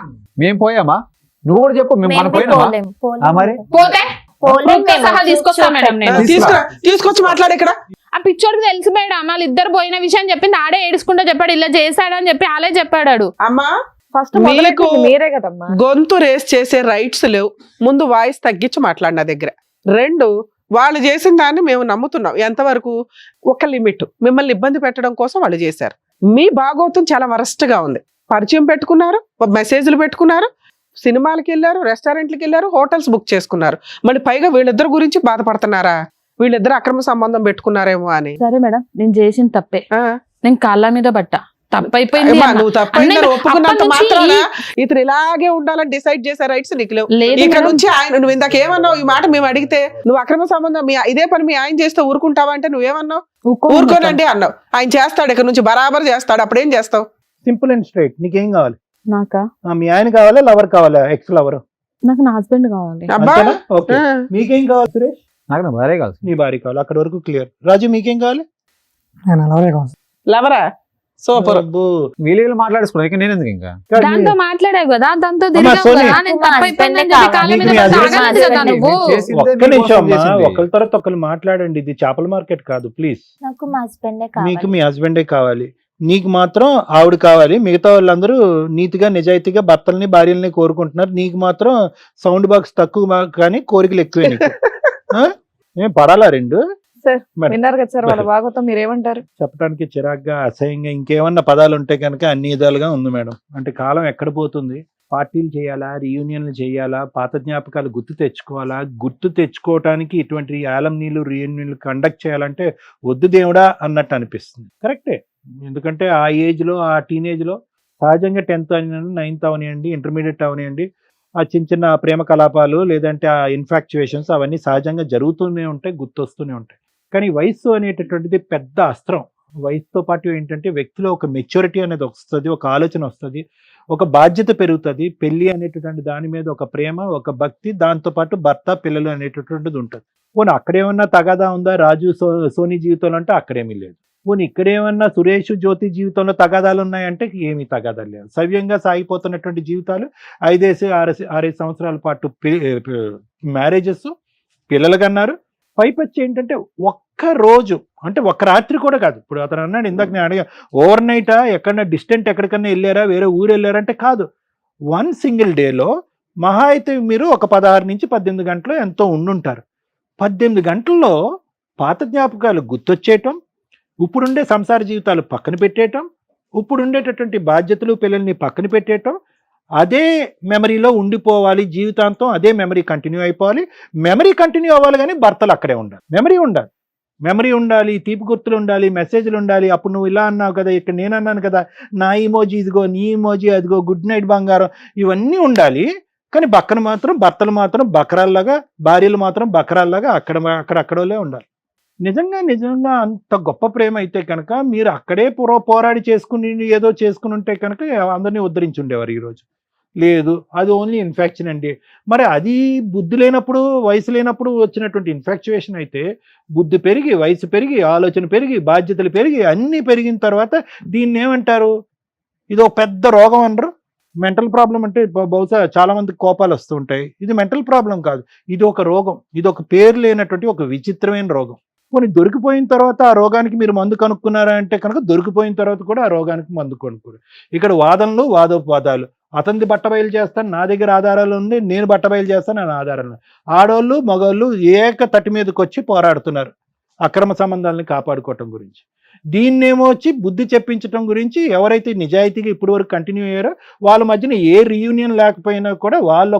మేము పోయామా? నువ్వు కూడా చెప్పు, మేము మనం పోయినామా? ఆ మరి? పోతే proof తో సహా తీసుకొస్తా మేడం నేను. తీసుకొచ్చి మాట్లాడు ఇక్కడ. ఆ పిచ్చోడికి తెలుసు మేడం, వాళ్ళు ఇద్దరు పోయిన విషయం చెప్పింది ఆడే ఏడుచుకుంటూ చెప్పాడు, ఇలా చేశాడని చెప్పి ఆలే చెప్పాడు. అమ్మా, ఫస్ట్ మీకు మీరే కదమ్మా. గొంతు రేస్ చేసే రైట్స్ లేవు. ముందు వాయిస్ తగ్గించి మాట్లాడిన దగ్గర. 2, వాళ్ళు చేసిన దాన్ని మేము నమ్ముతున్నాం. ఎంతవరకు? ఒక లిమిట్. మిమ్మల్ని ఇబ్బంది పెట్టడం కోసం వాళ్ళు చేశారు. మీ భాగోతం చాలా వరస్ట్ గా ఉంది. పరిచయం పెట్టుకున్నారు, మెసేజ్లు పెట్టుకున్నారు, సినిమాలకి వెళ్ళారు, రెస్టారెంట్లకి వెళ్ళారు, హోటల్స్ బుక్ చేసుకున్నారు. మళ్ళీ పైగా వీళ్ళిద్దరు గురించి బాధపడుతున్నారా? వీళ్ళిద్దరు అక్రమ సంబంధం పెట్టుకున్నారేమో అని. సరే మేడం, నేను చేసిన తప్పే, ఆ, నేను కాళ్ళ మీద పట్ట తప్పైపోయింది అమ్మా, అన్న. నువ్వు తప్పైందని అన్నీ ఒప్పుకున్నంత అప్పటి నుంచి మాత్రాన ఇతను ఇలాగే ఉండాలని డిసైడ్ చేసే రైట్స్ నీకు లేవు. లేదు ఇక్కడ మేడం. నుంచి ఆయన, నువ్వు ఇందాక ఏమన్నావు? ఈ మాట మేము అడిగితే నువ్వు అక్రమ సంబంధం ఇదే పని మీ ఆయన చేస్తే ఊరుకుంటావా అంటే నువ్వేమన్నావు? ఊరుకోనండి అన్నావు. ఆయన చేస్తాడు, ఇక్కడ నుంచి బరాబర్ చేస్తాడు. అప్పుడేం చేస్తావు? Simple and straight. నీకేం కావాలి? నాకా? మీ ఆయన కావాలా, లవర్ కావాలా? Ex lover? నాకు నా హస్బెండ్ కావాలి. అబ్బా, ఓకే. ఆ, మీకేం కావాలి సురేష్? నాకు నా భార్య కాదు. నీ భార్య కావాలి, అక్కడ వరకు క్లియర్. రాజు మీకేం కావాలి? లవరా? సూపర్. అబ్బో. వీళ్ళు మాట్లాడుకున్నాను, ఇక నేను ఎందుకు ఇంకా? దాంతో మాట్లాడావు కదా, దాంతో అమ్మా, తిరిగావు సోని. కదా, నేను తప్పైపోయిందని చెప్పి కాళ్ళ మీద మీకు మీ పడితే husband ఆగలేదు కదా నువ్వు. చేసిందే ఒక్క మీ నిమిషం కోసం అమ్మా, చేసింది. ఒకరి తర్వాత ఒకరు మాట్లాడండి. ఇది చేపల మార్కెట్ కాదు, ప్లీజ్. నాకు మా హస్బెండే మీకు కావాలి. మీ హస్బెండే కావాలి. నీకు మాత్రం ఆవిడ కావాలి. మిగతా వాళ్ళందరూ నీతిగా నిజాయితీగా భర్తల్ని భార్యల్ని కోరుకుంటున్నారు. నీకు మాత్రం సౌండ్ బాక్స్ తక్కువ కానీ కోరికలు ఎక్కువే నీకు. ఆ? ఏం పడాలా 2? Sir madam. విన్నారు కదా సార్ వాళ్ళ భాగవతం, మీరేమంటారు? చెప్పడానికి చిరాగ్గా, అసహ్యంగా, ఇంకేమన్నా పదాలు ఉంటే కనుక అన్ని విధాలుగా ఉంది మేడం. అంటే కాలం ఎక్కడ పోతుంది? పార్టీలు చేయాలా, రీయూనియన్లు చేయాలా, పాత జ్ఞాపకాలు గుర్తు తెచ్చుకోవాలా? గుర్తు తెచ్చుకోవటానికి ఇటువంటి యాలమ్నీలు రీయూనియన్లు కండక్ట్ చేయాలంటే వద్దు దేవుడా అన్నట్టు అనిపిస్తుంది. కరెక్టే. ఎందుకంటే ఆ ఏజ్లో, ఆ టీనేజ్లో సహజంగా 10th అవనివ్వండి, 9th అవనివ్వండి, ఇంటర్మీడియట్ అవనివ్వండి, ఆ చిన్న చిన్న ప్రేమ కలాపాలు లేదంటే ఆ ఇన్ఫాక్చుయేషన్స్ అవన్నీ సహజంగా జరుగుతూనే ఉంటాయి, గుర్తొస్తూనే ఉంటాయి. కానీ వయస్సు అనేటటువంటిది పెద్ద అస్త్రం. వయసుతో పాటు ఏంటంటే వ్యక్తిలో ఒక మెచ్యూరిటీ అనేది వస్తుంది, ఒక ఆలోచన వస్తుంది, ఒక బాధ్యత పెరుగుతుంది. పెళ్లి అనేటటువంటి దాని మీద ఒక ప్రేమ, ఒక భక్తి, దాంతోపాటు భర్త, పిల్లలు అనేటటువంటిది ఉంటుంది. పోనీ అక్కడేమన్నా తగాదా ఉందా రాజు సోనీ జీవితంలో అంటే అక్కడేమీ లేదు. పోనీ ఇక్కడేమన్నా సురేష్ జ్యోతి జీవితంలో తగాదాలు ఉన్నాయంటే ఏమీ తగాదాలు లేవు. సవ్యంగా సాగిపోతున్నటువంటి జీవితాలు 5-6 సంవత్సరాల పాటు మ్యారేజెస్, పిల్లలు కన్నారు, పైపచ్చి ఏంటంటే ఒక్క రోజు అంటే ఒక్క రాత్రి కూడా కాదు. ఇప్పుడు అతను అన్నాడు ఇందాక నేను అడిగా, ఓవర్ నైటా ఎక్కడన్నా డిస్టెంట్ ఎక్కడికన్నా వెళ్ళారా, వేరే ఊరు వెళ్ళారంటే కాదు. 1 సింగిల్ డేలో మహా అయితే మీరు ఒక 16 నుంచి 18 గంటలు ఎంతో ఉండుంటారు. 18 గంటల్లో పాత జ్ఞాపకాలు గుర్తొచ్చేయటం, ఇప్పుడుండే సంసార జీవితాలు పక్కన పెట్టేయటం, ఇప్పుడుండేటటువంటి బాధ్యతలు పిల్లల్ని పక్కన పెట్టేయటం, అదే మెమరీలో ఉండిపోవాలి జీవితాంతం, అదే మెమరీ కంటిన్యూ అయిపోవాలి. మెమరీ కంటిన్యూ అవ్వాలి కానీ భర్తలు అక్కడే ఉండాలి. మెమరీ ఉండాలి, తీపి గుర్తులు ఉండాలి, మెసేజ్లు ఉండాలి. అప్పుడు నువ్వు ఇలా అన్నావు కదా, ఇక్కడ నేను అన్నాను కదా, నా ఇమోజీ ఇదిగో, నీ ఇమోజీ అదిగో, గుడ్ నైట్ బంగారం, ఇవన్నీ ఉండాలి. కానీ పక్కన మాత్రం భర్తలు మాత్రం బకరాల్లాగా, భార్యలు మాత్రం బకరాల్లాగా అక్కడోళ్ళే ఉండాలి. నిజంగా అంత గొప్ప ప్రేమ అయితే కనుక మీరు అక్కడే పోరాడి చేసుకుని ఏదో చేసుకుని ఉంటే కనుక అందరినీ ఉద్ధరించి ఉండేవారు. ఈరోజు లేదు, అది ఓన్లీ ఇన్ఫెక్షన్ అండి. మరి అది బుద్ధి లేనప్పుడు, వయసు లేనప్పుడు వచ్చినటువంటి ఇన్ఫెక్చువేషన్ అయితే, బుద్ధి పెరిగి, వయసు పెరిగి, ఆలోచన పెరిగి, బాధ్యతలు పెరిగి, అన్నీ పెరిగిన తర్వాత దీన్ని ఏమంటారు? ఇది ఒక పెద్ద రోగం అనరు. మెంటల్ ప్రాబ్లం అంటే బహుశా చాలా మందికి కోపాలు వస్తూ ఉంటాయి. ఇది మెంటల్ ప్రాబ్లం కాదు, ఇది ఒక రోగం. ఇది ఒక పేరు లేనటువంటి ఒక విచిత్రమైన రోగం. కొన్ని దొరికిపోయిన తర్వాత ఆ రోగానికి మీరు మందు కనుక్కున్నారా అంటే కనుక దొరికిపోయిన తర్వాత కూడా ఆ రోగానికి మందు కొనుక్కోరు. ఇక్కడ వాదనలు, వాదోపవాదాలు. అతనిది బట్టబయలు చేస్తాను, నా దగ్గర ఆధారాలు ఉంది, నేను బట్టబయలు చేస్తాను, నా ఆధారాలు. ఆడోళ్ళు మగోళ్ళు ఏక తట్టి మీదకి వచ్చి పోరాడుతున్నారు అక్రమ సంబంధాలని కాపాడుకోవటం గురించి. దీన్నేమో వచ్చి బుద్ధి చెప్పించడం గురించి ఎవరైతే నిజాయితీగా ఇప్పటి వరకు కంటిన్యూ అయ్యారో వాళ్ళ మధ్యన ఏ రీయూనియన్ లేకపోయినా కూడా వాళ్ళు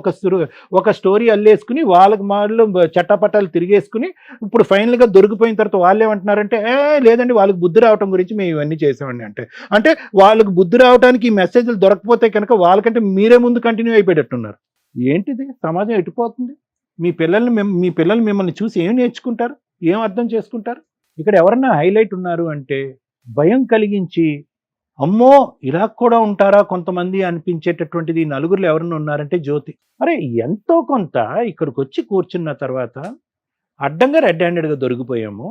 ఒక స్టోరీ అల్లేసుకుని వాళ్ళకి వాళ్ళు చట్టపట్టాలు తిరిగేసుకుని ఇప్పుడు ఫైనల్గా దొరికిపోయిన తర్వాత వాళ్ళు ఏమంటున్నారంటే, లేదండి వాళ్ళకి బుద్ధి రావటం గురించి మేము ఇవన్నీ చేసామండి. అంటే వాళ్ళకి బుద్ధి రావడానికి ఈ మెసేజ్లు దొరకపోతే కనుక వాళ్ళకంటే మీరే ముందు కంటిన్యూ అయిపోయేటట్టున్నారు. ఏంటిది? సమాజం ఎటుపోతుంది? మీ పిల్లలు మిమ్మల్ని చూసి ఏం నేర్చుకుంటారు, ఏం అర్థం చేసుకుంటారు? ఇక్కడ ఎవరన్నా హైలైట్ ఉన్నారు అంటే భయం కలిగించి, అమ్మో ఇలా కూడా ఉంటారా కొంతమంది అనిపించేటటువంటిది నలుగురిలో ఎవరన్నా ఉన్నారంటే జ్యోతి. అరే ఎంతో కొంత ఇక్కడికి వచ్చి కూర్చున్న తర్వాత అడ్డంగా రెడ్ హ్యాండెడ్గా దొరికిపోయాము.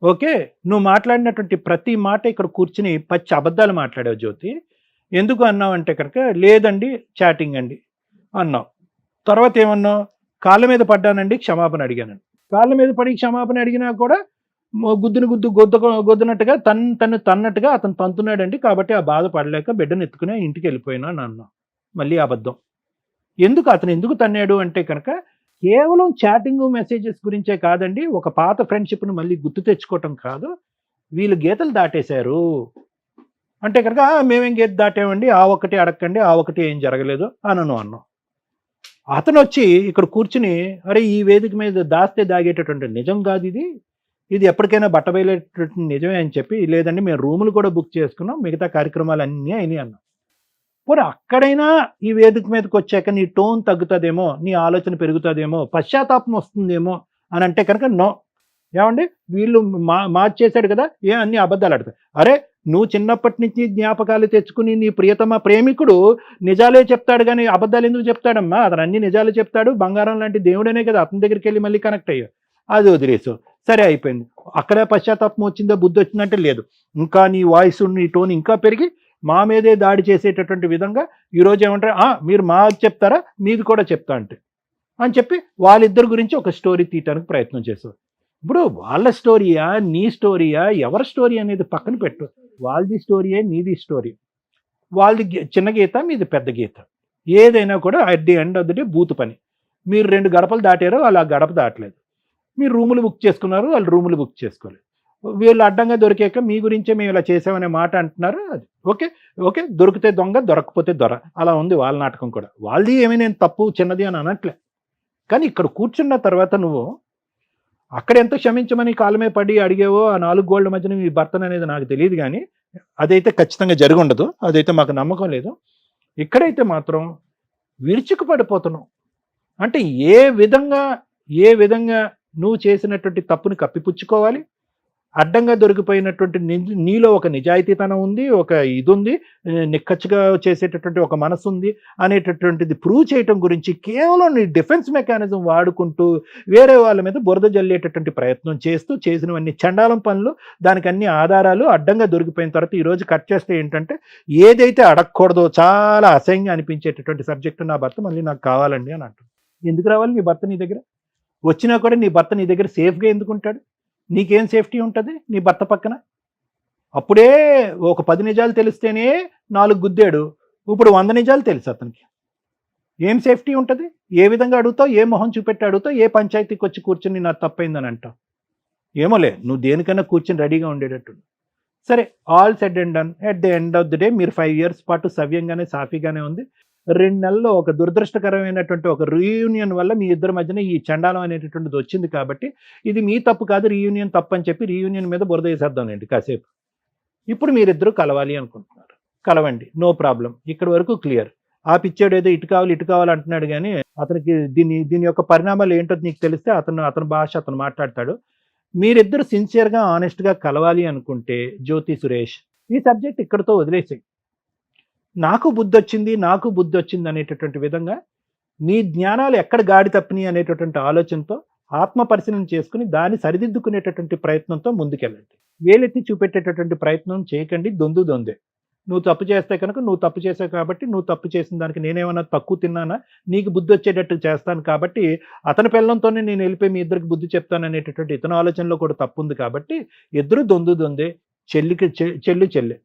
ఓకే, నువ్వు మాట్లాడినటువంటి ప్రతి మాట ఇక్కడ కూర్చుని పచ్చి అబద్ధాలు మాట్లాడావు జ్యోతి. ఎందుకు అన్నావు అంటే కనుక, లేదండి చాటింగ్ అండి అన్నావు. తర్వాత ఏమన్నావు? కాళ్ళ మీద పడ్డానండి, క్షమాపణ అడిగానండి. కాళ్ళ మీద పడి క్షమాపణ అడిగినా కూడా గొద్దునట్టుగా తన్నట్టుగా అతను తంతున్నాడండి, కాబట్టి ఆ బాధ పడలేక బిడ్డను ఎత్తుకుని ఇంటికి వెళ్ళిపోయినా అన్నా. మళ్ళీ అబద్ధం. అతను ఎందుకు తన్నాడు అంటే కనుక కేవలం చాటింగ్ మెసేజెస్ గురించే కాదండి, ఒక పాత ఫ్రెండ్షిప్ను మళ్ళీ గుర్తు తెచ్చుకోవటం కాదు, వీళ్ళు గీతలు దాటేశారు అంటే కనుక మేమేం గీత దాటామండి, ఆ ఒకటి అడగండి, ఆ ఒకటి ఏం జరగలేదు అన్నాం. అతను వచ్చి ఇక్కడ కూర్చుని, అరే ఈ వేదిక మీద దాస్తే దాగేటటువంటి నిజం కాదు ఇది ఎప్పటికైనా బట్టబయలేటటువంటి నిజమే అని చెప్పి, లేదండి మేము రూములు కూడా బుక్ చేసుకున్నాం, మిగతా కార్యక్రమాలు అన్నీ అయినాయి అన్నాం. పోనీ అక్కడైనా ఈ వేదిక మీదకి వచ్చాక నీ టోన్ తగ్గుతుందేమో, నీ ఆలోచన పెరుగుతుందేమో, పశ్చాత్తాపం వస్తుందేమో అని అంటే కనుక నో. ఏమండి వీళ్ళు మార్చేశాడు కదా, అన్ని అబద్ధాలు ఆడతాయి. అరే నువ్వు చిన్నప్పటి నుంచి జ్ఞాపకాలు తెచ్చుకుని నీ ప్రియతమ ప్రేమికుడు నిజాలే చెప్తాడు కానీ అబద్ధాలు ఎందుకు చెప్తాడమ్మా? అతను అన్ని నిజాలు చెప్తాడు, బంగారం లాంటి దేవుడనే కదా, అతని దగ్గరికి వెళ్ళి మళ్ళీ కనెక్ట్ అయ్యావు, అది వదిలేసు, సరే అయిపోయింది. అక్కడే పశ్చాత్తాపం వచ్చిందో, బుద్ధి వచ్చిందంటే లేదు. ఇంకా నీ వాయిస్, నీ టోన్ ఇంకా పెరిగి మా మీదే దాడి చేసేటటువంటి విధంగా ఈరోజు ఏమంటారు, మీరు మాకు చెప్తారా, మీది కూడా చెప్తా అని చెప్పి వాళ్ళిద్దరి గురించి ఒక స్టోరీ తీయటానికి ప్రయత్నం చేశారు. ఇప్పుడు వాళ్ళ స్టోరీయా, నీ స్టోరీయా, ఎవరి స్టోరీ అనేది పక్కన పెట్టు. వాళ్ళది స్టోరీయే, నీది స్టోరీ. వాళ్ళది చిన్న గీత, మీది పెద్ద గీత. ఏదైనా కూడా at the end of the day బూతు పని. మీరు 2 గడపలు దాటారు, వాళ్ళు ఆ గడప దాటలేదు. మీరు రూములు బుక్ చేసుకున్నారు, వాళ్ళు రూములు బుక్ చేసుకోలేదు. వీళ్ళు అడ్డంగా దొరికాక మీ గురించే మేము ఇలా చేసామనే మాట అంటున్నారు. అది ఓకే, దొరికితే దొంగ, దొరకపోతే దొర, అలా ఉంది వాళ్ళ నాటకం కూడా. వాళ్ళది ఏమీ నేను తప్పు చిన్నది అని అనట్లే. కానీ ఇక్కడ కూర్చున్న తర్వాత నువ్వు అక్కడ ఎంత క్షమించమని కాలమే పడి అడిగేవో ఆ 4 గోళ్ల మధ్యన మీ భర్తను అనేది నాకు తెలియదు, కానీ అదైతే ఖచ్చితంగా జరిగి ఉండదు, అదైతే మాకు నమ్మకం లేదు. ఇక్కడైతే మాత్రం విరుచుకు పడిపోతున్నావు. అంటే ఏ విధంగా నువ్వు చేసినటువంటి తప్పుని కప్పిపుచ్చుకోవాలి, అడ్డంగా దొరికిపోయినటువంటి నీలో ఒక నిజాయితీతనం ఉంది, ఒక ఇది ఉంది, నిక్కచ్చిగా చేసేటటువంటి ఒక మనసు ఉంది అనేటటువంటిది ప్రూవ్ చేయటం గురించి కేవలం నీ డిఫెన్స్ మెకానిజం వాడుకుంటూ వేరే వాళ్ళ మీద బురద జల్లేటటువంటి ప్రయత్నం చేస్తూ చేసినవన్నీ చండాలం పనులు, దానికి అన్ని ఆధారాలు అడ్డంగా దొరికిపోయిన తర్వాత ఈరోజు కట్ చేస్తే ఏంటంటే, ఏదైతే అడగకూడదో చాలా అసహ్యంగా అనిపించేటటువంటి సబ్జెక్టు నా భర్త మళ్ళీ నాకు కావాలండి అని అంటుంది. ఎందుకు రావాలి నీ భర్త నీ దగ్గర? వచ్చినా కూడా నీ భర్త నీ దగ్గర సేఫ్గా ఎందుకుంటాడు? నీకేం సేఫ్టీ ఉంటుంది నీ భర్త పక్కన? అప్పుడే ఒక 10 నిజాలు తెలిస్తేనే 4 గుద్దాడు, ఇప్పుడు 100 నిజాలు తెలుసు అతనికి. ఏం సేఫ్టీ ఉంటుంది? ఏ విధంగా అడుగుతావు? ఏ మొహం చూపెట్టి అడుగుతావు? ఏ పంచాయతీకి వచ్చి కూర్చొని నాకు తప్పైందని అంటావు? ఏమోలే, నువ్వు దేనికైనా కూర్చొని రెడీగా ఉండేటట్టు. సరే, all said and done. At the end of the day మీరు 5 years పాటు సవ్యంగానే సాఫీగానే ఉంది. 2 నెలల్లో ఒక దురదృష్టకరమైనటువంటి ఒక రీయూనియన్ వల్ల మీ ఇద్దరి మధ్యన ఈ చండాలం అనేటటువంటిది వచ్చింది కాబట్టి ఇది మీ తప్పు కాదు, రీయూనియన్ తప్పు అని చెప్పి రీయూనియన్ మీద బురద వేసేద్దామండి కాసేపు. ఇప్పుడు మీరిద్దరూ కలవాలి అనుకుంటున్నారు, కలవండి, నో ప్రాబ్లం. ఇక్కడ వరకు క్లియర్. ఆ పిచ్చాడు ఏదో ఇటు కావాలి అంటున్నాడు, కానీ అతనికి దీని యొక్క పరిణామాలు ఏంటో నీకు తెలిస్తే అతని భాష అతను మాట్లాడతాడు. మీరిద్దరు సిన్సియర్గా ఆనెస్ట్గా కలవాలి అనుకుంటే జ్యోతి సురేష్ ఈ సబ్జెక్ట్ ఇక్కడితో వదిలేసాయి. నాకు బుద్ధి వచ్చింది అనేటటువంటి విధంగా మీ జ్ఞానాలు ఎక్కడ గాడి తప్పినాయి అనేటటువంటి ఆలోచనతో ఆత్మ పరిశీలన చేసుకుని దాన్ని సరిదిద్దుకునేటటువంటి ప్రయత్నంతో ముందుకెళ్ళండి. వేలెత్తి చూపెట్టేటటువంటి ప్రయత్నం చేయకండి. దొందే. నువ్వు తప్పు చేస్తే కనుక నువ్వు తప్పు చేసావు కాబట్టి, నువ్వు తప్పు చేసిన దానికి నేనేమన్నా తక్కువ తిన్నానా, నీకు బుద్ధి వచ్చేటట్టు చేస్తాను కాబట్టి అతని పిల్లలతోనే నేను వెళ్ళిపోయి మీ ఇద్దరికి బుద్ధి చెప్తాను అనేటటువంటి ఇతని ఆలోచనలో కూడా తప్పు ఉంది కాబట్టి ఇద్దరు దొందే, చెల్లె.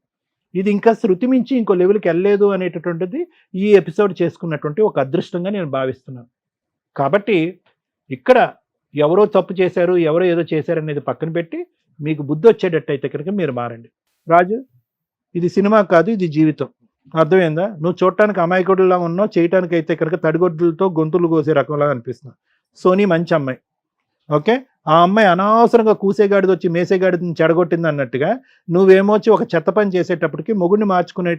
ఇది ఇంకా శృతి మించి ఇంకో లెవెల్కి వెళ్ళలేదు అనేటటువంటిది ఈ ఎపిసోడ్ చేసుకున్నటువంటి ఒక అదృష్టంగా నేను భావిస్తున్నాను. కాబట్టి ఇక్కడ ఎవరో తప్పు చేశారు, ఎవరో ఏదో చేశారు అనేది పక్కన పెట్టి మీకు బుద్ధి వచ్చేటట్టు అయితే కనుక మీరు మారండి. రాజు, ఇది సినిమా కాదు, ఇది జీవితం. అర్థమైందా? నువ్వు చూడటానికి అమాయకుడిలా ఉన్నావు, చేయటానికి అయితే కనుక తడిగొడ్లతో గొంతులు కోసే రకంలా అనిపిస్తున్నావు. సోనీ మంచి అమ్మాయి, ఓకే. ఆ అమ్మాయి అనవసరంగా కూసేగాడిది వచ్చి మేసేగాడిని చెడగొట్టింది అన్నట్టుగా నువ్వేమో వచ్చి ఒక చెత్త పని చేసేటప్పటికి మొగుడిని మార్చుకునే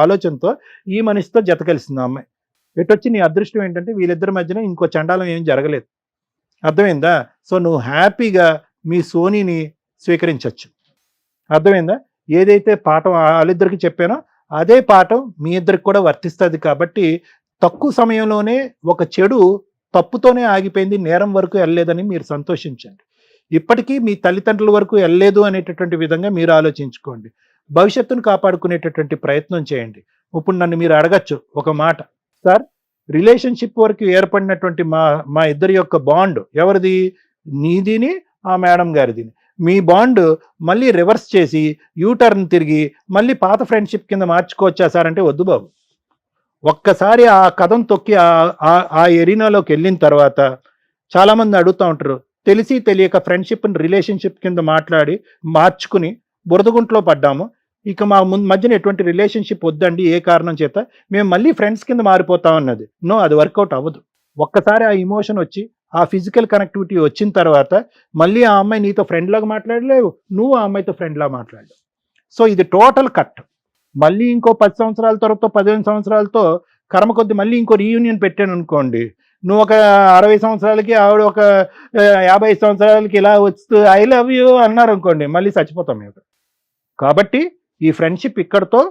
ఆలోచనతో ఈ మనిషితో జత కలిసింది ఆ అమ్మాయి. ఎటొచ్చి నీ అదృష్టం ఏంటంటే వీళ్ళిద్దరి మధ్యన ఇంకో చండాలం ఏం జరగలేదు. అర్థమైందా? సో నువ్వు హ్యాపీగా మీ సోనీని స్వీకరించవచ్చు. అర్థమైందా? ఏదైతే పాఠం వాళ్ళిద్దరికి చెప్పానో అదే పాఠం మీ ఇద్దరికి కూడా వర్తిస్తుంది. కాబట్టి తక్కువ సమయంలోనే ఒక చెడు తప్పుతోనే ఆగిపోయింది, నేరం వరకు వెళ్ళలేదని మీరు సంతోషించండి. ఇప్పటికీ మీ తల్లిదండ్రుల వరకు వెళ్ళలేదు అనేటటువంటి విధంగా మీరు ఆలోచించుకోండి. భవిష్యత్తును కాపాడుకునేటటువంటి ప్రయత్నం చేయండి. ఇప్పుడు నన్ను మీరు అడగచ్చు ఒక మాట, సార్ రిలేషన్షిప్ వరకు ఏర్పడినటువంటి మా ఇద్దరి యొక్క బాండ్ ఎవరిది? నీదిని ఆ మేడం గారిది. మీ బాండ్ మళ్ళీ రివర్స్ చేసి యూటర్న్ తిరిగి మళ్ళీ పాత ఫ్రెండ్షిప్ కింద మార్చుకోవచ్చా సార్ అంటే వద్దు బాబు. ఒక్కసారి ఆ కథం తొక్కి ఆ ఎరీనాలోకి వెళ్ళిన తర్వాత చాలామంది అడుగుతూ ఉంటారు, తెలిసి తెలియక ఫ్రెండ్షిప్ని రిలేషన్షిప్ కింద మార్చుకుని బురదగుంట్లో పడ్డాము, ఇక మా మధ్యన ఎటువంటి రిలేషన్షిప్ వద్దండి ఏ కారణం చేత, మేము మళ్ళీ ఫ్రెండ్స్ కింద మారిపోతాం అన్నది. నో, అది వర్కౌట్ అవ్వదు. ఒక్కసారి ఆ ఇమోషన్ వచ్చి ఆ ఫిజికల్ కనెక్టివిటీ వచ్చిన తర్వాత మళ్ళీ ఆ అమ్మాయి నీతో ఫ్రెండ్ లాగా మాట్లాడలేవు, నువ్వు ఆ అమ్మాయితో ఫ్రెండ్ లాగా మాట్లాడలేవు. సో ఇది టోటల్ కట్. మళ్ళీ ఇంకో 10 సంవత్సరాల తర్వాత 15 సంవత్సరాలతో కర్మ కొద్ది మళ్ళీ ఇంకో రీయూనియన్ పెట్టాను అనుకోండి, నువ్వు ఒక 60 సంవత్సరాలకి ఆవిడ ఒక 50 సంవత్సరాలకి ఇలా వస్తూ ఐ లవ్ యూ అన్నారు అనుకోండి, మళ్ళీ చచ్చిపోతాం మేము. కాబట్టి ఈ ఫ్రెండ్షిప్ ఇక్కడతో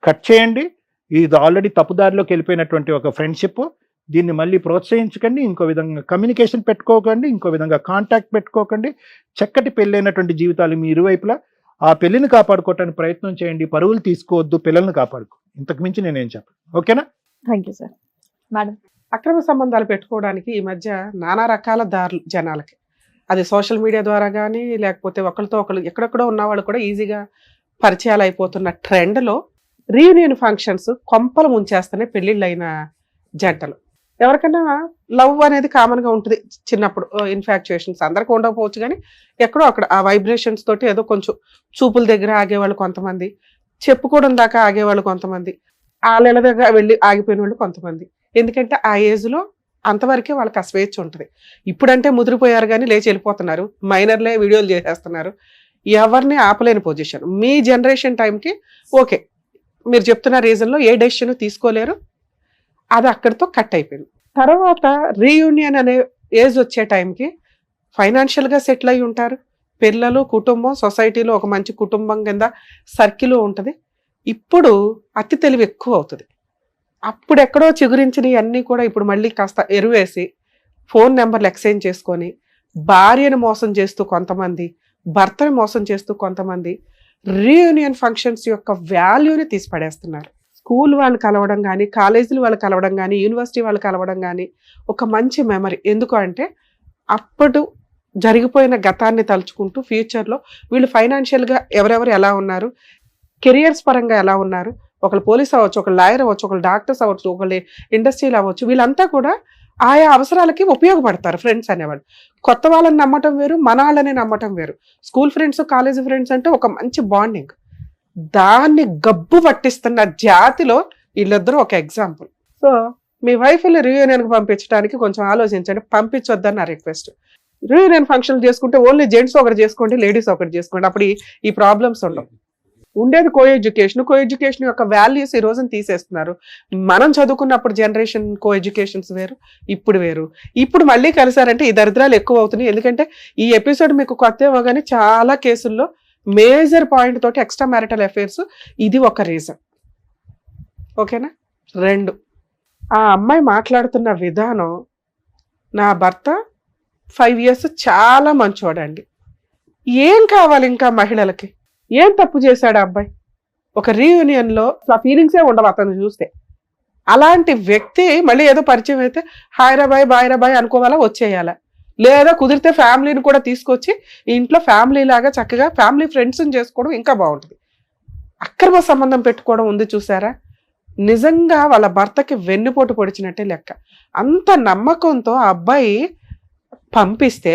కట్ చేయండి. ఇది ఆల్రెడీ తప్పుదారిలోకి వెళ్ళిపోయినటువంటి ఒక ఫ్రెండ్షిప్. దీన్ని మళ్ళీ ప్రోత్సహించకండి, ఇంకో విధంగా కమ్యూనికేషన్ పెట్టుకోకండి, ఇంకో విధంగా కాంటాక్ట్ పెట్టుకోకండి. చక్కటి పెళ్ళైనటువంటి జీవితాలు మీ ఇరువైపులా. ఆ పెళ్ళిని కాపాడుకోవటానికి ప్రయత్నం చేయండి, పరువులు తీసుకోవద్దు, పిల్లల్ని కాపాడుకో. ఇంతకు మించి నేనేం చెప్పను. ఓకేనా? Thank you sir. మేడం, అక్రమ సంబంధాలు పెట్టుకోవడానికి ఈ మధ్య నానా రకాల దారులు జనాలకి, అది సోషల్ మీడియా ద్వారా కానీ లేకపోతే ఒకరితో ఒకరు ఎక్కడెక్కడో ఉన్నవాళ్ళు కూడా ఈజీగా పరిచయాలు అయిపోతున్న ట్రెండ్లో రీయూనియన్ ఫంక్షన్స్ కొంపలు ముంచేస్తున్నాయి పెళ్ళిళ్ళు అయిన జంటలు. ఎవరికైనా లవ్ అనేది కామన్గా ఉంటుంది చిన్నప్పుడు, ఇన్ఫాక్చుయేషన్స్ అందరికీ ఉండకపోవచ్చు, కానీ ఎక్కడో అక్కడ ఆ వైబ్రేషన్స్ తోటి ఏదో కొంచెం చూపుల దగ్గర ఆగేవాళ్ళు కొంతమంది, చెప్పుకోవడం దాకా ఆగేవాళ్ళు కొంతమంది, వాళ్ళ దగ్గర వెళ్ళి ఆగిపోయిన వాళ్ళు కొంతమంది. ఎందుకంటే ఆ ఏజ్లో అంతవరకే వాళ్ళకి ఆ స్వేచ్ఛ ఉంటుంది. ఇప్పుడంటే ముదిరిపోయారు కానీ లేచి వెళ్ళిపోతున్నారు, మైనర్లే వీడియోలు చేసేస్తున్నారు, ఎవరిని ఆపలేని పొజిషన్. మీ జనరేషన్ టైంకి ఓకే, మీరు చెప్తున్న రీజన్లో ఏ డెసిషన్ తీసుకోలేరు, అది అక్కడితో కట్ అయిపోయింది. తర్వాత రీయూనియన్ అనే ఏజ్ వచ్చే టైంకి ఫైనాన్షియల్గా సెటిల్ అయి ఉంటారు, పిల్లలు, కుటుంబం, సొసైటీలో ఒక మంచి కుటుంబం కింద సర్కిల్ ఉంటుంది. ఇప్పుడు అతి తెలివి ఎక్కువ అవుతుంది. అప్పుడు ఎక్కడో చిగురించినవి అన్నీ కూడా ఇప్పుడు మళ్ళీ కాస్త ఎరువేసి ఫోన్ నెంబర్లు ఎక్స్చేంజ్ చేసుకొని భార్యను మోసం చేస్తూ కొంతమంది, భర్తను మోసం చేస్తూ కొంతమంది రీయూనియన్ ఫంక్షన్స్ యొక్క వాల్యూని తీసి పడేస్తున్నారు. స్కూల్ వాళ్ళు కలవడం కానీ, కాలేజీలు వాళ్ళు కలవడం కానీ, యూనివర్సిటీ వాళ్ళు కలవడం కానీ ఒక మంచి మెమరీ. ఎందుకు అంటే అప్పుడు జరిగిపోయిన గతాన్ని తలుచుకుంటూ ఫ్యూచర్లో వీళ్ళు ఫైనాన్షియల్గా ఎవరెవరు ఎలా ఉన్నారు, కెరియర్స్ పరంగా ఎలా ఉన్నారు, ఒకళ్ళు పోలీస్ అవ్వచ్చు, ఒకళ్ళు లాయర్ అవ్వచ్చు, ఒకళ్ళు డాక్టర్స్ అవ్వచ్చు, ఒకళ్ళు ఇండస్ట్రీలో అవ్వచ్చు, వీళ్ళంతా కూడా ఆయా అవసరాలకి ఉపయోగపడతారు ఫ్రెండ్స్ అనేవాళ్ళు. కొత్త వాళ్ళని నమ్మటం వేరు, మన వాళ్ళని నమ్మటం వేరు. స్కూల్ ఫ్రెండ్స్, కాలేజీ ఫ్రెండ్స్ అంటే ఒక మంచి బాండింగ్. దాన్ని గబ్బు పట్టిస్తున్న జాతిలో వీళ్ళిద్దరూ ఒక ఎగ్జాంపుల్. సో మీ వైఫ్ని రీయూనియన్కి పంపించడానికి కొంచెం ఆలోచించండి. పంపించొద్దని నా రిక్వెస్ట్. రీయూనియన్ ఫంక్షన్లు చేసుకుంటే ఓన్లీ జెంట్స్ ఒకటి చేసుకోండి, లేడీస్ ఒకటి చేసుకోండి. అప్పుడు ఈ ప్రాబ్లమ్స్ ఉండవు. ఉండేది కో ఎడ్యుకేషన్ యొక్క వాల్యూస్ ఈ రోజున తీసేస్తున్నారు. మనం చదువుకున్నప్పుడు జనరేషన్ కో ఎడ్యుకేషన్స్ వేరు, ఇప్పుడు వేరు. ఇప్పుడు మళ్ళీ కలిసారంటే ఈ దరిద్రాలు ఎక్కువ అవుతున్నాయి. ఎందుకంటే ఈ ఎపిసోడ్ మీకు కొత్త ఏమో కానీ చాలా కేసుల్లో మేజర్ పాయింట్ తోటి ఎక్స్ట్రా మ్యారిటల్ అఫైర్స్ ఇది ఒక రీజన్. ఓకేనా? 2, ఆ అమ్మాయి మాట్లాడుతున్న విధానం, నా భర్త 5 years చాలా మంచోడండి, ఏం కావాలి ఇంకా మహిళలకి, ఏం తప్పు చేశాడు ఆ అబ్బాయి? ఒక రీయూనియన్లో ఆ ఫీలింగ్సే ఉండవు అతను చూస్తే. అలాంటి వ్యక్తి మళ్ళీ ఏదో పరిచయం అయితే హాయరాబాయ్ బాయ్ అనుకోవాలా, వచ్చేయాలా? లేదా కుదిరితే ఫ్యామిలీని కూడా తీసుకొచ్చి ఇంట్లో ఫ్యామిలీ లాగా చక్కగా ఫ్యామిలీ ఫ్రెండ్స్ని చేసుకోవడం ఇంకా బాగుంటుంది. అక్రమ సంబంధం పెట్టుకోవడం ఉంది చూసారా, నిజంగా వాళ్ళ భర్తకి వెన్నుపోటు పొడిచినట్టే లెక్క. అంత నమ్మకంతో ఆ అబ్బాయి పంపిస్తే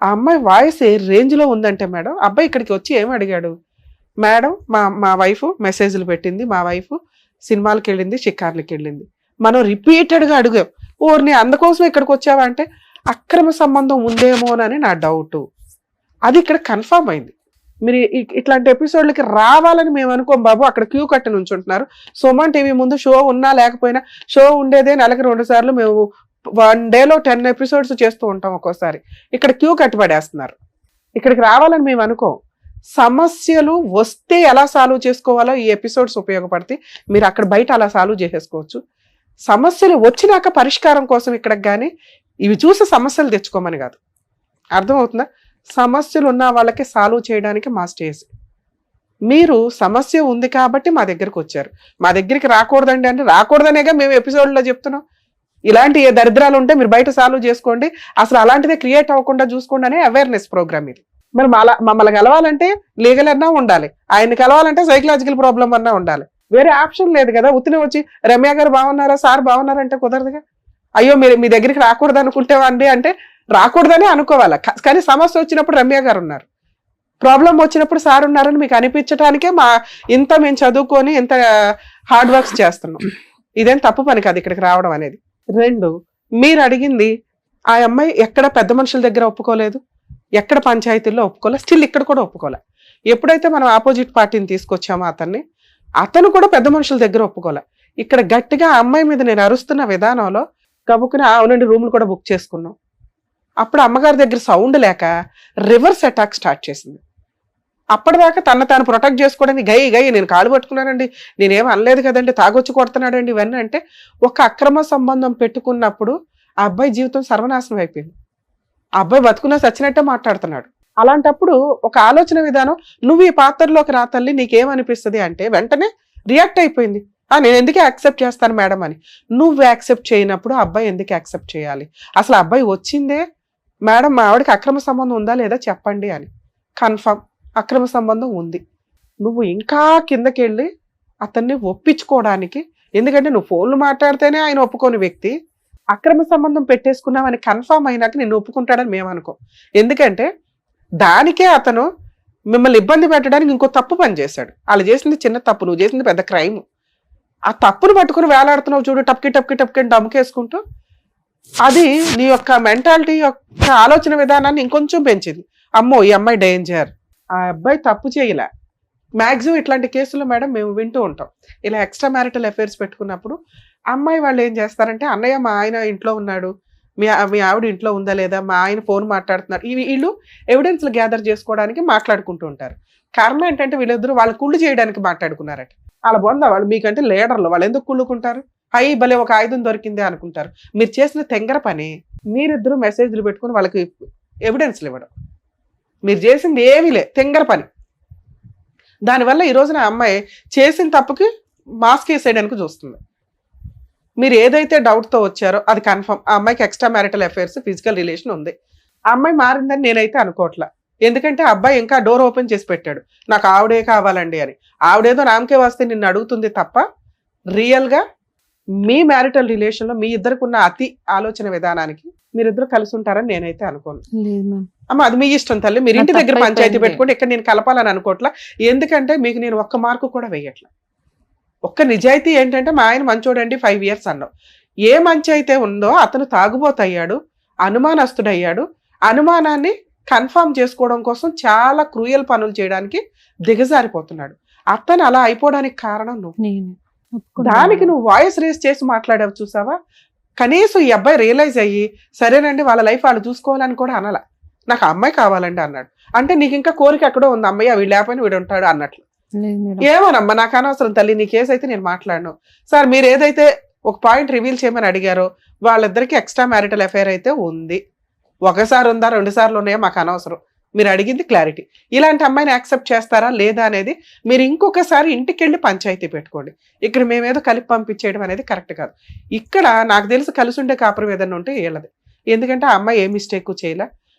ఆ అమ్మాయి వాయిస్ ఏ రేంజ్లో ఉందంటే మేడం, అబ్బాయి ఇక్కడికి వచ్చి ఏమి అడిగాడు, మేడం మా వైఫ్ మెసేజ్లు పెట్టింది, మా వైఫ్ సినిమాలకు వెళ్ళింది, షికార్లకి వెళ్ళింది. మనం రిపీటెడ్గా అడిగాం, ఓర్ని అందుకోసం ఇక్కడికి వచ్చావా అంటే అక్రమ సంబంధం ఉందేమోనని నా డౌట్. అది ఇక్కడ కన్ఫర్మ్ అయింది. మీరు ఇట్లాంటి ఎపిసోడ్లకి రావాలని మేము అనుకోం బాబు. అక్కడ క్యూ కట్టి నుంచుంటున్నారు. సుమన్ టీవీ ముందు షో ఉన్నా లేకపోయినా, షో ఉండేదే నెలకి 2 సార్లు. మేము 1 dayలో 10 episodes చేస్తూ ఉంటాం ఒక్కోసారి. ఇక్కడ క్యూ కట్టి పడేస్తున్నారు. ఇక్కడికి రావాలని మేము అనుకోం. సమస్యలు వస్తే ఎలా సాల్వ్ చేసుకోవాలో ఈ ఎపిసోడ్స్ ఉపయోగపడితే మీరు అక్కడ బయట అలా సాల్వ్ చేసేసుకోవచ్చు. సమస్యలు వచ్చినాక పరిష్కారం కోసం ఇక్కడికి కానీ ఇవి చూసి సమస్యలు తెచ్చుకోమని కాదు. అర్థమవుతుందా? సమస్యలు ఉన్న వాళ్ళకి సాల్వ్ చేయడానికి మా స్టేజ్. మీరు సమస్య ఉంది కాబట్టి మా దగ్గరికి వచ్చారు. మా దగ్గరికి రాకూడదండి అంటే రాకూడదనేగా మేము ఎపిసోడ్లో చెప్తున్నాం. ఇలాంటి ఏ దరిద్రాలు ఉంటే మీరు బయట సాల్వ్ చేసుకోండి, అసలు అలాంటిదే క్రియేట్ అవ్వకుండా చూసుకోండి అనే అవేర్నెస్ ప్రోగ్రామ్ ఇది. మరి మమ్మల్ని కలవాలంటే లీగల్ అన్నా ఉండాలి, ఆయన కలవాలంటే సైకలాజికల్ ప్రాబ్లం అన్నా ఉండాలి. వేరే ఆప్షన్ లేదు కదా. ఉత్తిని వచ్చి రమ్య గారు బాగున్నారా, సార్ బాగున్నారంటే కుదరదుగా. అయ్యో మీరు మీ దగ్గరికి రాకూడదు అనుకుంటేవండి అంటే రాకూడదని అనుకోవాలి. కానీ సమస్య వచ్చినప్పుడు రమ్య గారు ఉన్నారు, ప్రాబ్లం వచ్చినప్పుడు సార్ ఉన్నారని మీకు అనిపించడానికే ఇంత మేము చదువుకొని ఇంత హార్డ్ వర్క్స్ చేస్తున్నాం. ఇదేం తప్పు పని కాదు ఇక్కడికి రావడం అనేది. 2, మీరు అడిగింది ఆ అమ్మాయి ఎక్కడ పెద్ద మనుషుల దగ్గర ఒప్పుకోలేదు, ఎక్కడ పంచాయతీల్లో ఒప్పుకోలే, స్టిల్ ఇక్కడ కూడా ఒప్పుకోలే. ఎప్పుడైతే మనం ఆపోజిట్ పార్టీని తీసుకొచ్చామో అతను కూడా పెద్ద మనుషుల దగ్గర ఒప్పుకోలే. ఇక్కడ గట్టిగా ఆ అమ్మాయి మీద నేను అరుస్తున్న విధానంలో కబుక్కుని అవునండి రూములు కూడా బుక్ చేసుకున్నాం. అప్పుడు అమ్మగారి దగ్గర సౌండ్ లేక రివర్స్ అటాక్ స్టార్ట్ చేసింది. అప్పటిదాకా తాను ప్రొటెక్ట్ చేసుకోవడానికి గై నేను కాలు పట్టుకున్నానండి, నేనేం అనలేదు కదండి, తాగొచ్చి కొడుతున్నాడండి ఇవన్నీ అంటే, ఒక అక్రమ సంబంధం పెట్టుకున్నప్పుడు ఆ అబ్బాయి జీవితం సర్వనాశనం అయిపోయింది. ఆ అబ్బాయి బతుకున్నా చచ్చినట్టే మాట్లాడుతున్నాడు. అలాంటప్పుడు ఒక ఆలోచన విధానం, నువ్వు ఈ పాత్రలోకి రా తల్లి నీకేమనిపిస్తుంది అంటే వెంటనే రియాక్ట్ అయిపోయింది. నేను ఎందుకు యాక్సెప్ట్ చేస్తాను మేడం అని. నువ్వు యాక్సెప్ట్ చేయనప్పుడు అబ్బాయి ఎందుకు యాక్సెప్ట్ చేయాలి? అసలు అబ్బాయి వచ్చిందే మేడం మా ఆవిడకి అక్రమ సంబంధం ఉందా లేదా చెప్పండి అని. కన్ఫర్మ్ అక్రమ సంబంధం ఉంది. నువ్వు ఇంకా కిందకి వెళ్ళి అతన్ని ఒప్పించుకోవడానికి, ఎందుకంటే నువ్వు ఫోన్లు మాట్లాడితేనే ఆయన ఒప్పుకోని వ్యక్తి, అక్రమ సంబంధం పెట్టేసుకున్నావని కన్ఫర్మ్ అయినాక నిన్ను ఒప్పుకుంటాడని మేము అనుకో. ఎందుకంటే దానికే అతను మిమ్మల్ని ఇబ్బంది పెట్టడానికి ఇంకో తప్పు పని చేశాడు. వాళ్ళు చేసింది చిన్న తప్పు, నువ్వు చేసింది పెద్ద క్రైమ్. ఆ తప్పును పట్టుకుని వేలాడుతున్నావు చూడు, టప్కి డమ్కేసుకుంటూ. అది నీ యొక్క మెంటాలిటీ యొక్క ఆలోచన విధానాన్ని ఇంకొంచెం పెంచింది. అమ్మో ఈ అమ్మాయి డేంజర్, ఆ అబ్బాయి తప్పు చేయలే. మ్యాక్సిమం ఇట్లాంటి కేసులు మేడం మేము వింటూ ఉంటాం. ఇలా ఎక్స్ట్రా మ్యారిటల్ అఫైర్స్ పెట్టుకున్నప్పుడు అమ్మాయి వాళ్ళు ఏం చేస్తారంటే, అన్నయ్య మా ఆయన ఇంట్లో ఉన్నాడు, మీ ఆవిడ ఇంట్లో ఉందా లేదా, మా ఆయన ఫోన్ మాట్లాడుతున్నారు, వీళ్ళు ఎవిడెన్స్లు గ్యాదర్ చేసుకోవడానికి మాట్లాడుకుంటూ ఉంటారు. కారణం ఏంటంటే వీళ్ళిద్దరూ వాళ్ళ కుళ్ళు చేయడానికి మాట్లాడుకున్నారట. వాళ్ళ బొంద వాళ్ళు మీకంటే లీడర్లు, వాళ్ళు ఎందుకు కుళ్ళుకుంటారు? హై భలే ఒక ఆయుధం దొరికిందే అనుకుంటారు. మీరు చేసిన తెంగర పని మీరిద్దరూ మెసేజ్లు పెట్టుకుని వాళ్ళకి ఎవిడెన్స్లు ఇవ్వడం. మీరు చేసింది ఏమీ లే, తెంగర పని. దానివల్ల ఈ రోజున అమ్మాయి చేసిన తప్పుకి మాస్క్ వేసేయడానికి చూస్తుంది. మీరు ఏదైతే డౌట్తో వచ్చారో అది కన్ఫర్మ్. ఆ అమ్మాయికి extra marital affairs, physical relation ఉంది. ఆ అమ్మాయి మారిందని నేనైతే అనుకోవట్లా. ఎందుకంటే ఆ అబ్బాయి ఇంకా డోర్ ఓపెన్ చేసి పెట్టాడు, నాకు ఆవిడే కావాలండి అని. ఆవిడేదో నామకే వస్తే నిన్ను అడుగుతుంది తప్ప రియల్ గా మీ మ్యారిటల్ రిలేషన్ లో మీ ఇద్దరికి ఉన్న అతి ఆలోచన విధానానికి మీరిద్దరు కలిసి ఉంటారని నేనైతే అనుకోను. లేదు మ్యామ్. అమ్మ అది మీ ఇష్టం తల్లి, మీరు ఇంటి దగ్గర పంచాయతీ పెట్టుకోండి. ఇక్కడ నేను కలపాలని అనుకోవట్లా. ఎందుకంటే మీకు నేను ఒక్క మార్కు కూడా వేయట్లా. ఒక్క నిజాయితీ ఏంటంటే మా ఆయన మంచోడండి 5 years అన్నావు. ఏ మంచి అయితే ఉందో అతను తాగుబోతయ్యాడు, అనుమానస్తుడయ్యాడు. అనుమానాన్ని కన్ఫర్మ్ చేసుకోవడం కోసం చాలా క్రూయల్ పనులు చేయడానికి దిగజారిపోతున్నాడు. అతను అలా అయిపోవడానికి కారణం నువ్వు. నేను దానికి నువ్వు వాయిస్ రేస్ చేసి మాట్లాడావు చూసావా. కనీసం ఈ అబ్బాయి రియలైజ్ అయ్యి సరేనండి వాళ్ళ లైఫ్ వాళ్ళు చూసుకోవాలని కూడా అనాల. నాకు అమ్మాయి కావాలండి అన్నాడు. అంటే నీకు ఇంకా కోరిక ఎక్కడో ఉంది, అమ్మాయి వీడు లేకపోయినా వీడు ఉంటాడు అన్నట్లు. లేదు మేడం. ఏమోనమ్మా నాకు అనవసరం తల్లి, నీ కేసు అయితే నేను మాట్లాడను. సార్ మీరు ఏదైతే ఒక పాయింట్ రివీల్ చేయమని అడిగారో వాళ్ళిద్దరికి ఎక్స్ట్రా మ్యారిటల్ అఫైర్ అయితే ఉంది. ఒకసారి ఉందా 2 సార్లు ఉన్నాయో మాకు అనవసరం. మీరు అడిగింది క్లారిటీ. ఇలాంటి అమ్మాయిని యాక్సెప్ట్ చేస్తారా లేదా అనేది మీరు ఇంకొకసారి ఇంటికి వెళ్ళి పంచాయతీ పెట్టుకోండి. ఇక్కడ మేమేదో కలిపి పంపించేయడం అనేది కరెక్ట్ కాదు. ఇక్కడ నాకు తెలిసి కలిసి ఉండే కాపురం ఏదైనా ఉంటే వీళ్ళది. ఎందుకంటే ఆ అమ్మాయి ఏ మిస్టేక్ చేయలే.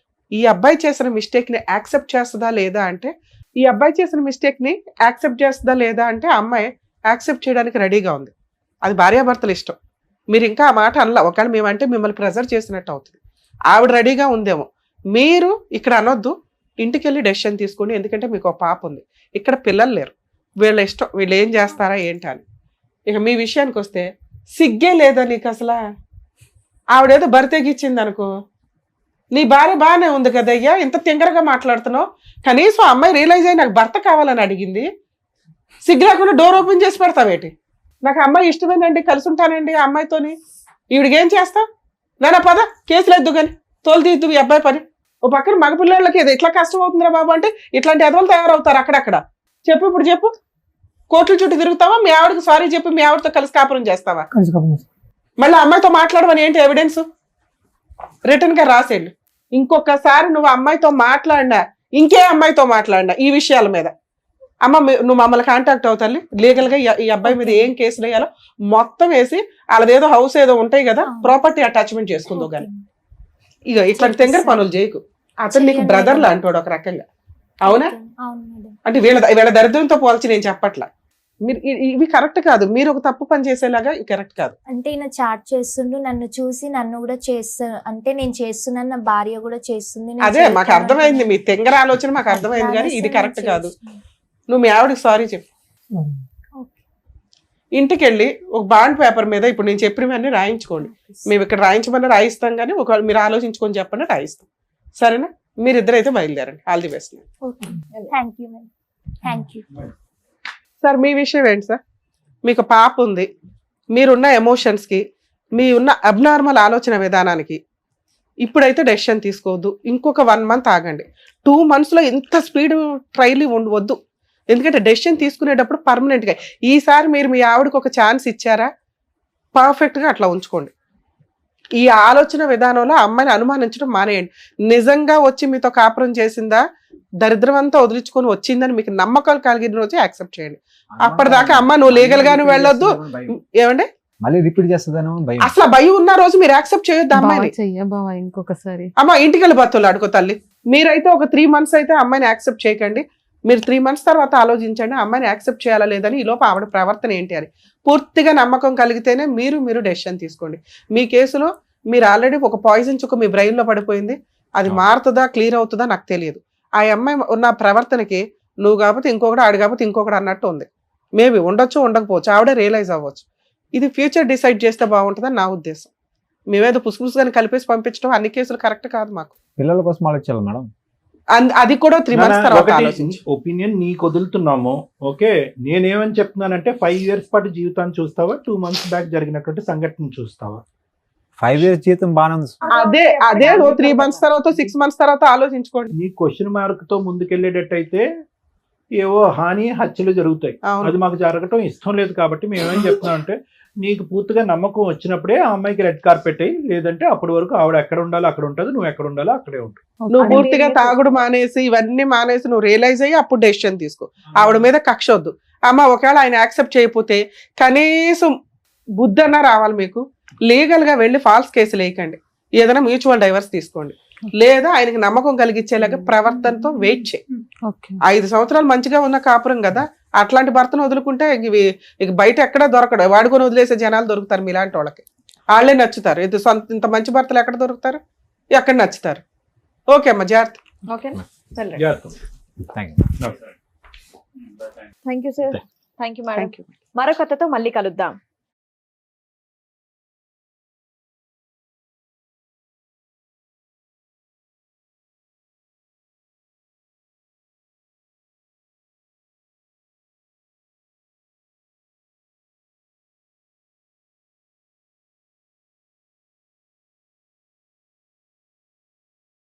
ఈ అబ్బాయి చేసిన మిస్టేక్ని యాక్సెప్ట్ చేస్తుందా లేదా అంటే ఆ అమ్మాయి యాక్సెప్ట్ చేయడానికి రెడీగా ఉంది. అది భార్యాభర్తల ఇష్టం. మీరు ఇంకా ఆ మాట అనలా. ఒకవేళ మేమంటే మిమ్మల్ని ప్రెజర్ చేసినట్టు అవుతుంది. ఆవిడ రెడీగా ఉందేమో. మీరు ఇక్కడ అనొద్దు, ఇంటికి వెళ్ళి డెసిషన్ తీసుకోండి. ఎందుకంటే మీకు ఒక పాప ఉంది, ఇక్కడ పిల్లలు లేరు. వీళ్ళ ఇష్టం, వీళ్ళు ఏం చేస్తారా ఏంటి అని. ఇక మీ విషయానికి వస్తే సిగ్గే లేదా నీకు అసలు? ఆవిడేదో బరితెగిచ్చింది అనుకో, నీ భార్య బాగానే ఉంది కదయ్యా, ఇంత తింగరగా మాట్లాడుతున్నావు. కనీసం అమ్మాయి రియలైజ్ అయ్యి నాకు భర్త కావాలని అడిగింది, సిగ్గు లేకుండా డోర్ ఓపెన్ చేసి పెడతావేటి? నాకు అమ్మాయి ఇష్టమేనండి, కలిసి ఉంటానండి ఆ అమ్మాయితోని. ఈవిడికి ఏం చేస్తావు? నాన్న పద కేసులు ఎద్దు కానీ తోలుతీద్దు ఈ అబ్బాయి పని. ఓ పక్కన మగపిల్లలకి ఇది ఎట్లా కష్టం అవుతుందిరా బాబు అంటే ఇట్లాంటి ఎదవలు తయారవుతారు అక్కడక్కడ. చెప్పు, ఇప్పుడు చెప్పు. కోర్టుల చుట్టూ తిరుగుతావా? మీ ఆవిడకి సారీ చెప్పి మీ ఆవిడతో కలిసి కాపురం చేస్తావా? మళ్ళీ అమ్మాయితో మాట్లాడమని ఏంటి ఎవిడెన్స్? రిటర్న్ గా రాసేళ్ళు. ఇంకొకసారి నువ్వు అమ్మాయితో మాట్లాడినా, ఇంకే అమ్మాయితో మాట్లాడినా ఈ విషయాల మీద, అమ్మ నువ్వు మమ్మల్ని కాంటాక్ట్ అవుతాలి. లీగల్ గా ఈ అబ్బాయి మీద ఏం కేసులు వేయాలో మొత్తం వేసి వాళ్ళదేదో హౌస్ ఏదో ఉంటాయి కదా, ప్రాపర్టీ అటాచ్మెంట్ చేసుకుందో కానీ. ఇక ఇట్లాంటి తెంగర పనులు చేయకు. అతను నీకు బ్రదర్ లా అంటాడు ఒక రకంగా. అవునా? అంటే వీళ్ళ దరిద్రంతో పోల్చి నేను చెప్పట్లా. మీరు ఇవి కరెక్ట్ కాదు. మీరు ఒక తప్పు పని చేసేలాగా కరెక్ట్ కాదు. అంటే ఈయన చాట్ చేస్తుండు, నన్ను చూసి నన్ను కూడా చేస్తా, అంటే నేను చేస్తున్నాను, నా భార్య కూడా చేస్తుంది. అదే మాకు అర్థమైంది, మీ తెంగర ఆలోచన మాకు అర్థమైంది, కానీ ఇది కరెక్ట్ కాదు. నువ్వు మీ ఆవిడకి సారీ చెప్పు. ఇంటికి వెళ్ళి ఒక బాండ్ పేపర్ మీద ఇప్పుడు నేను చెప్పినవన్నీ రాయించుకోండి. మేము ఇక్కడ రాయించమన్నా రాయిస్తాం, కానీ ఒకవేళ మీరు ఆలోచించుకొని చెప్పండి రాయిస్తాం. సరేనా? మీరిద్దరైతే బయలుదేరండి. All the best. సార్ మీ విషయం ఏంటి సార్? మీకు పాప ఉంది, మీరున్న ఎమోషన్స్కి, మీ ఉన్న అబ్నార్మల్ ఆలోచన విధానానికి ఇప్పుడైతే డెసిషన్ తీసుకోవద్దు. ఇంకొక 1 month ఆగండి. 2 monthsలో ఇంత స్పీడ్ ట్రైల్ వద్దు. ఎందుకంటే డెసిషన్ తీసుకునేటప్పుడు పర్మనెంట్గా ఈసారి మీరు మీ ఆవిడకి ఒక ఛాన్స్ ఇచ్చారా, పర్ఫెక్ట్గా అట్లా ఉంచుకోండి. ఈ ఆలోచన విధానంలో అమ్మాయిని అనుమానించడం మానేయండి. నిజంగా వచ్చి మీతో కాపురం చేసిందా, దరిద్రం అంతా వదిలించుకొని వచ్చిందని మీకు నమ్మకాలు కలిగిన రోజే యాక్సెప్ట్ చేయండి. అప్పటిదాకా అమ్మ నువ్వు లీగల్ గాను వెళ్ళొద్దు. ఏమండి మళ్ళీ రిపీట్ చేస్తుందని అసలు భయం ఉన్న రోజు మీరు యాక్సెప్ట్ చేయొద్దు అమ్మాయిని. ఇంకొకసారి అమ్మ ఇంటికి వెళ్ళి బతులు అడుకో తల్లి. మీరైతే ఒక 3 months అయితే అమ్మాయిని యాక్సెప్ట్ చేయకండి. మీరు 3 months తర్వాత ఆలోచించండి అమ్మాయిని యాక్సెప్ట్ చేయాలా లేదని. ఈ లోపు ఆవిడ ప్రవర్తన ఏంటి అని పూర్తిగా నమ్మకం కలిగితేనే మీరు డెసిషన్ తీసుకోండి. మీ కేసులో మీరు ఆల్రెడీ ఒక పాయిజన్ చుక్క మీ బ్రెయిన్ లో పడిపోయింది. అది మారుతుందా క్లియర్ అవుతుందా నాకు తెలియదు. ఆ అమ్మాయి ఉన్న ప్రవర్తనకి నువ్వు కాకపోతే ఇంకొకటి, ఆడు కాకపోతే ఇంకొకటి అన్నట్టు ఉంది. మేబీ ఉండొచ్చు, ఉండకపోవచ్చు, ఆవిడే రియలైజ్ అవ్వచ్చు. ఇది ఫ్యూచర్ డిసైడ్ చేస్తే బాగుంటుందని నా ఉద్దేశం. మేమేదో పుసుపుసుగాని కలిపేసి పంపించడం అన్ని కేసులు కరెక్ట్ కాదు. మాకు పిల్లల కోసం ఆలోచించాలి మేడం. అది కూడా 3 months తర్వాత ఒపీనియన్ నీకు వదులుతున్నాము. ఓకే, నేనేమని చెప్తున్నానంటే 5 years పాటు జీవితాన్ని చూస్తావా, 2 months బ్యాక్ జరిగినటువంటి సంఘటన చూస్తావా? 5 years జీవితం బాగానే ఉంది. అదే 3 months తర్వాత 6 months తర్వాత ఆలోచించుకోండి. నీ క్వశ్చన్ మార్క్ తో ముందుకెళ్ళేటట్టయితే ఏవో హాని హత్యలు జరుగుతాయి. అది మాకు జరగటం ఇష్టం లేదు. కాబట్టి మేమేం చెప్తున్నాం అంటే నీకు పూర్తిగా నమ్మకం వచ్చినప్పుడే ఆ అమ్మాయికి రెడ్ కార్పెట్ అయ్యి, లేదంటే అప్పటి వరకు ఆవిడ ఎక్కడ ఉండాలో అక్కడ ఉంటుంది, నువ్వు ఎక్కడ ఉండాలో అక్కడే ఉంటుంది. నువ్వు పూర్తిగా తాగుడు మానేసి ఇవన్నీ మానేసి నువ్వు రియలైజ్ అయ్యి అప్పుడు డెసిషన్ తీసుకో. ఆవిడ మీద కక్ష వద్దు. అమ్మ ఒకవేళ ఆయన యాక్సెప్ట్ చేయకపోతే కనీసం బుద్ధి అన్నా రావాలి మీకు. లీగల్ గా వెళ్ళి ఫాల్స్ కేసులు వేయకండి. ఏదైనా మ్యూచువల్ డైవర్స్ తీసుకోండి. లేదా ఆయనకి నమ్మకం కలిగించేలాగా ప్రవర్తనతో వెయిట్ చేయి. ఓకే 5 సంవత్సరాలు మంచిగా ఉన్న కాపురం కదా, అట్లాంటి భర్తను వదులుకుంటే ఇక బయట ఎక్కడా దొరకడు. వాడుకొని వదిలేసే జనాలు దొరుకుతారు మీలాంటి వాళ్ళకి. వాళ్ళే నచ్చుతారు. ఇంత మంచి భర్తలు ఎక్కడ దొరుకుతారు, ఎక్కడ నచ్చుతారు. ఓకే అమ్మా, జాగ్రత్త. ఓకేనా? వెళ్ళండి. Thank you. Thank you sir. Thank you madam. Thank you. మరో కథతో మళ్ళీ కలుద్దాం.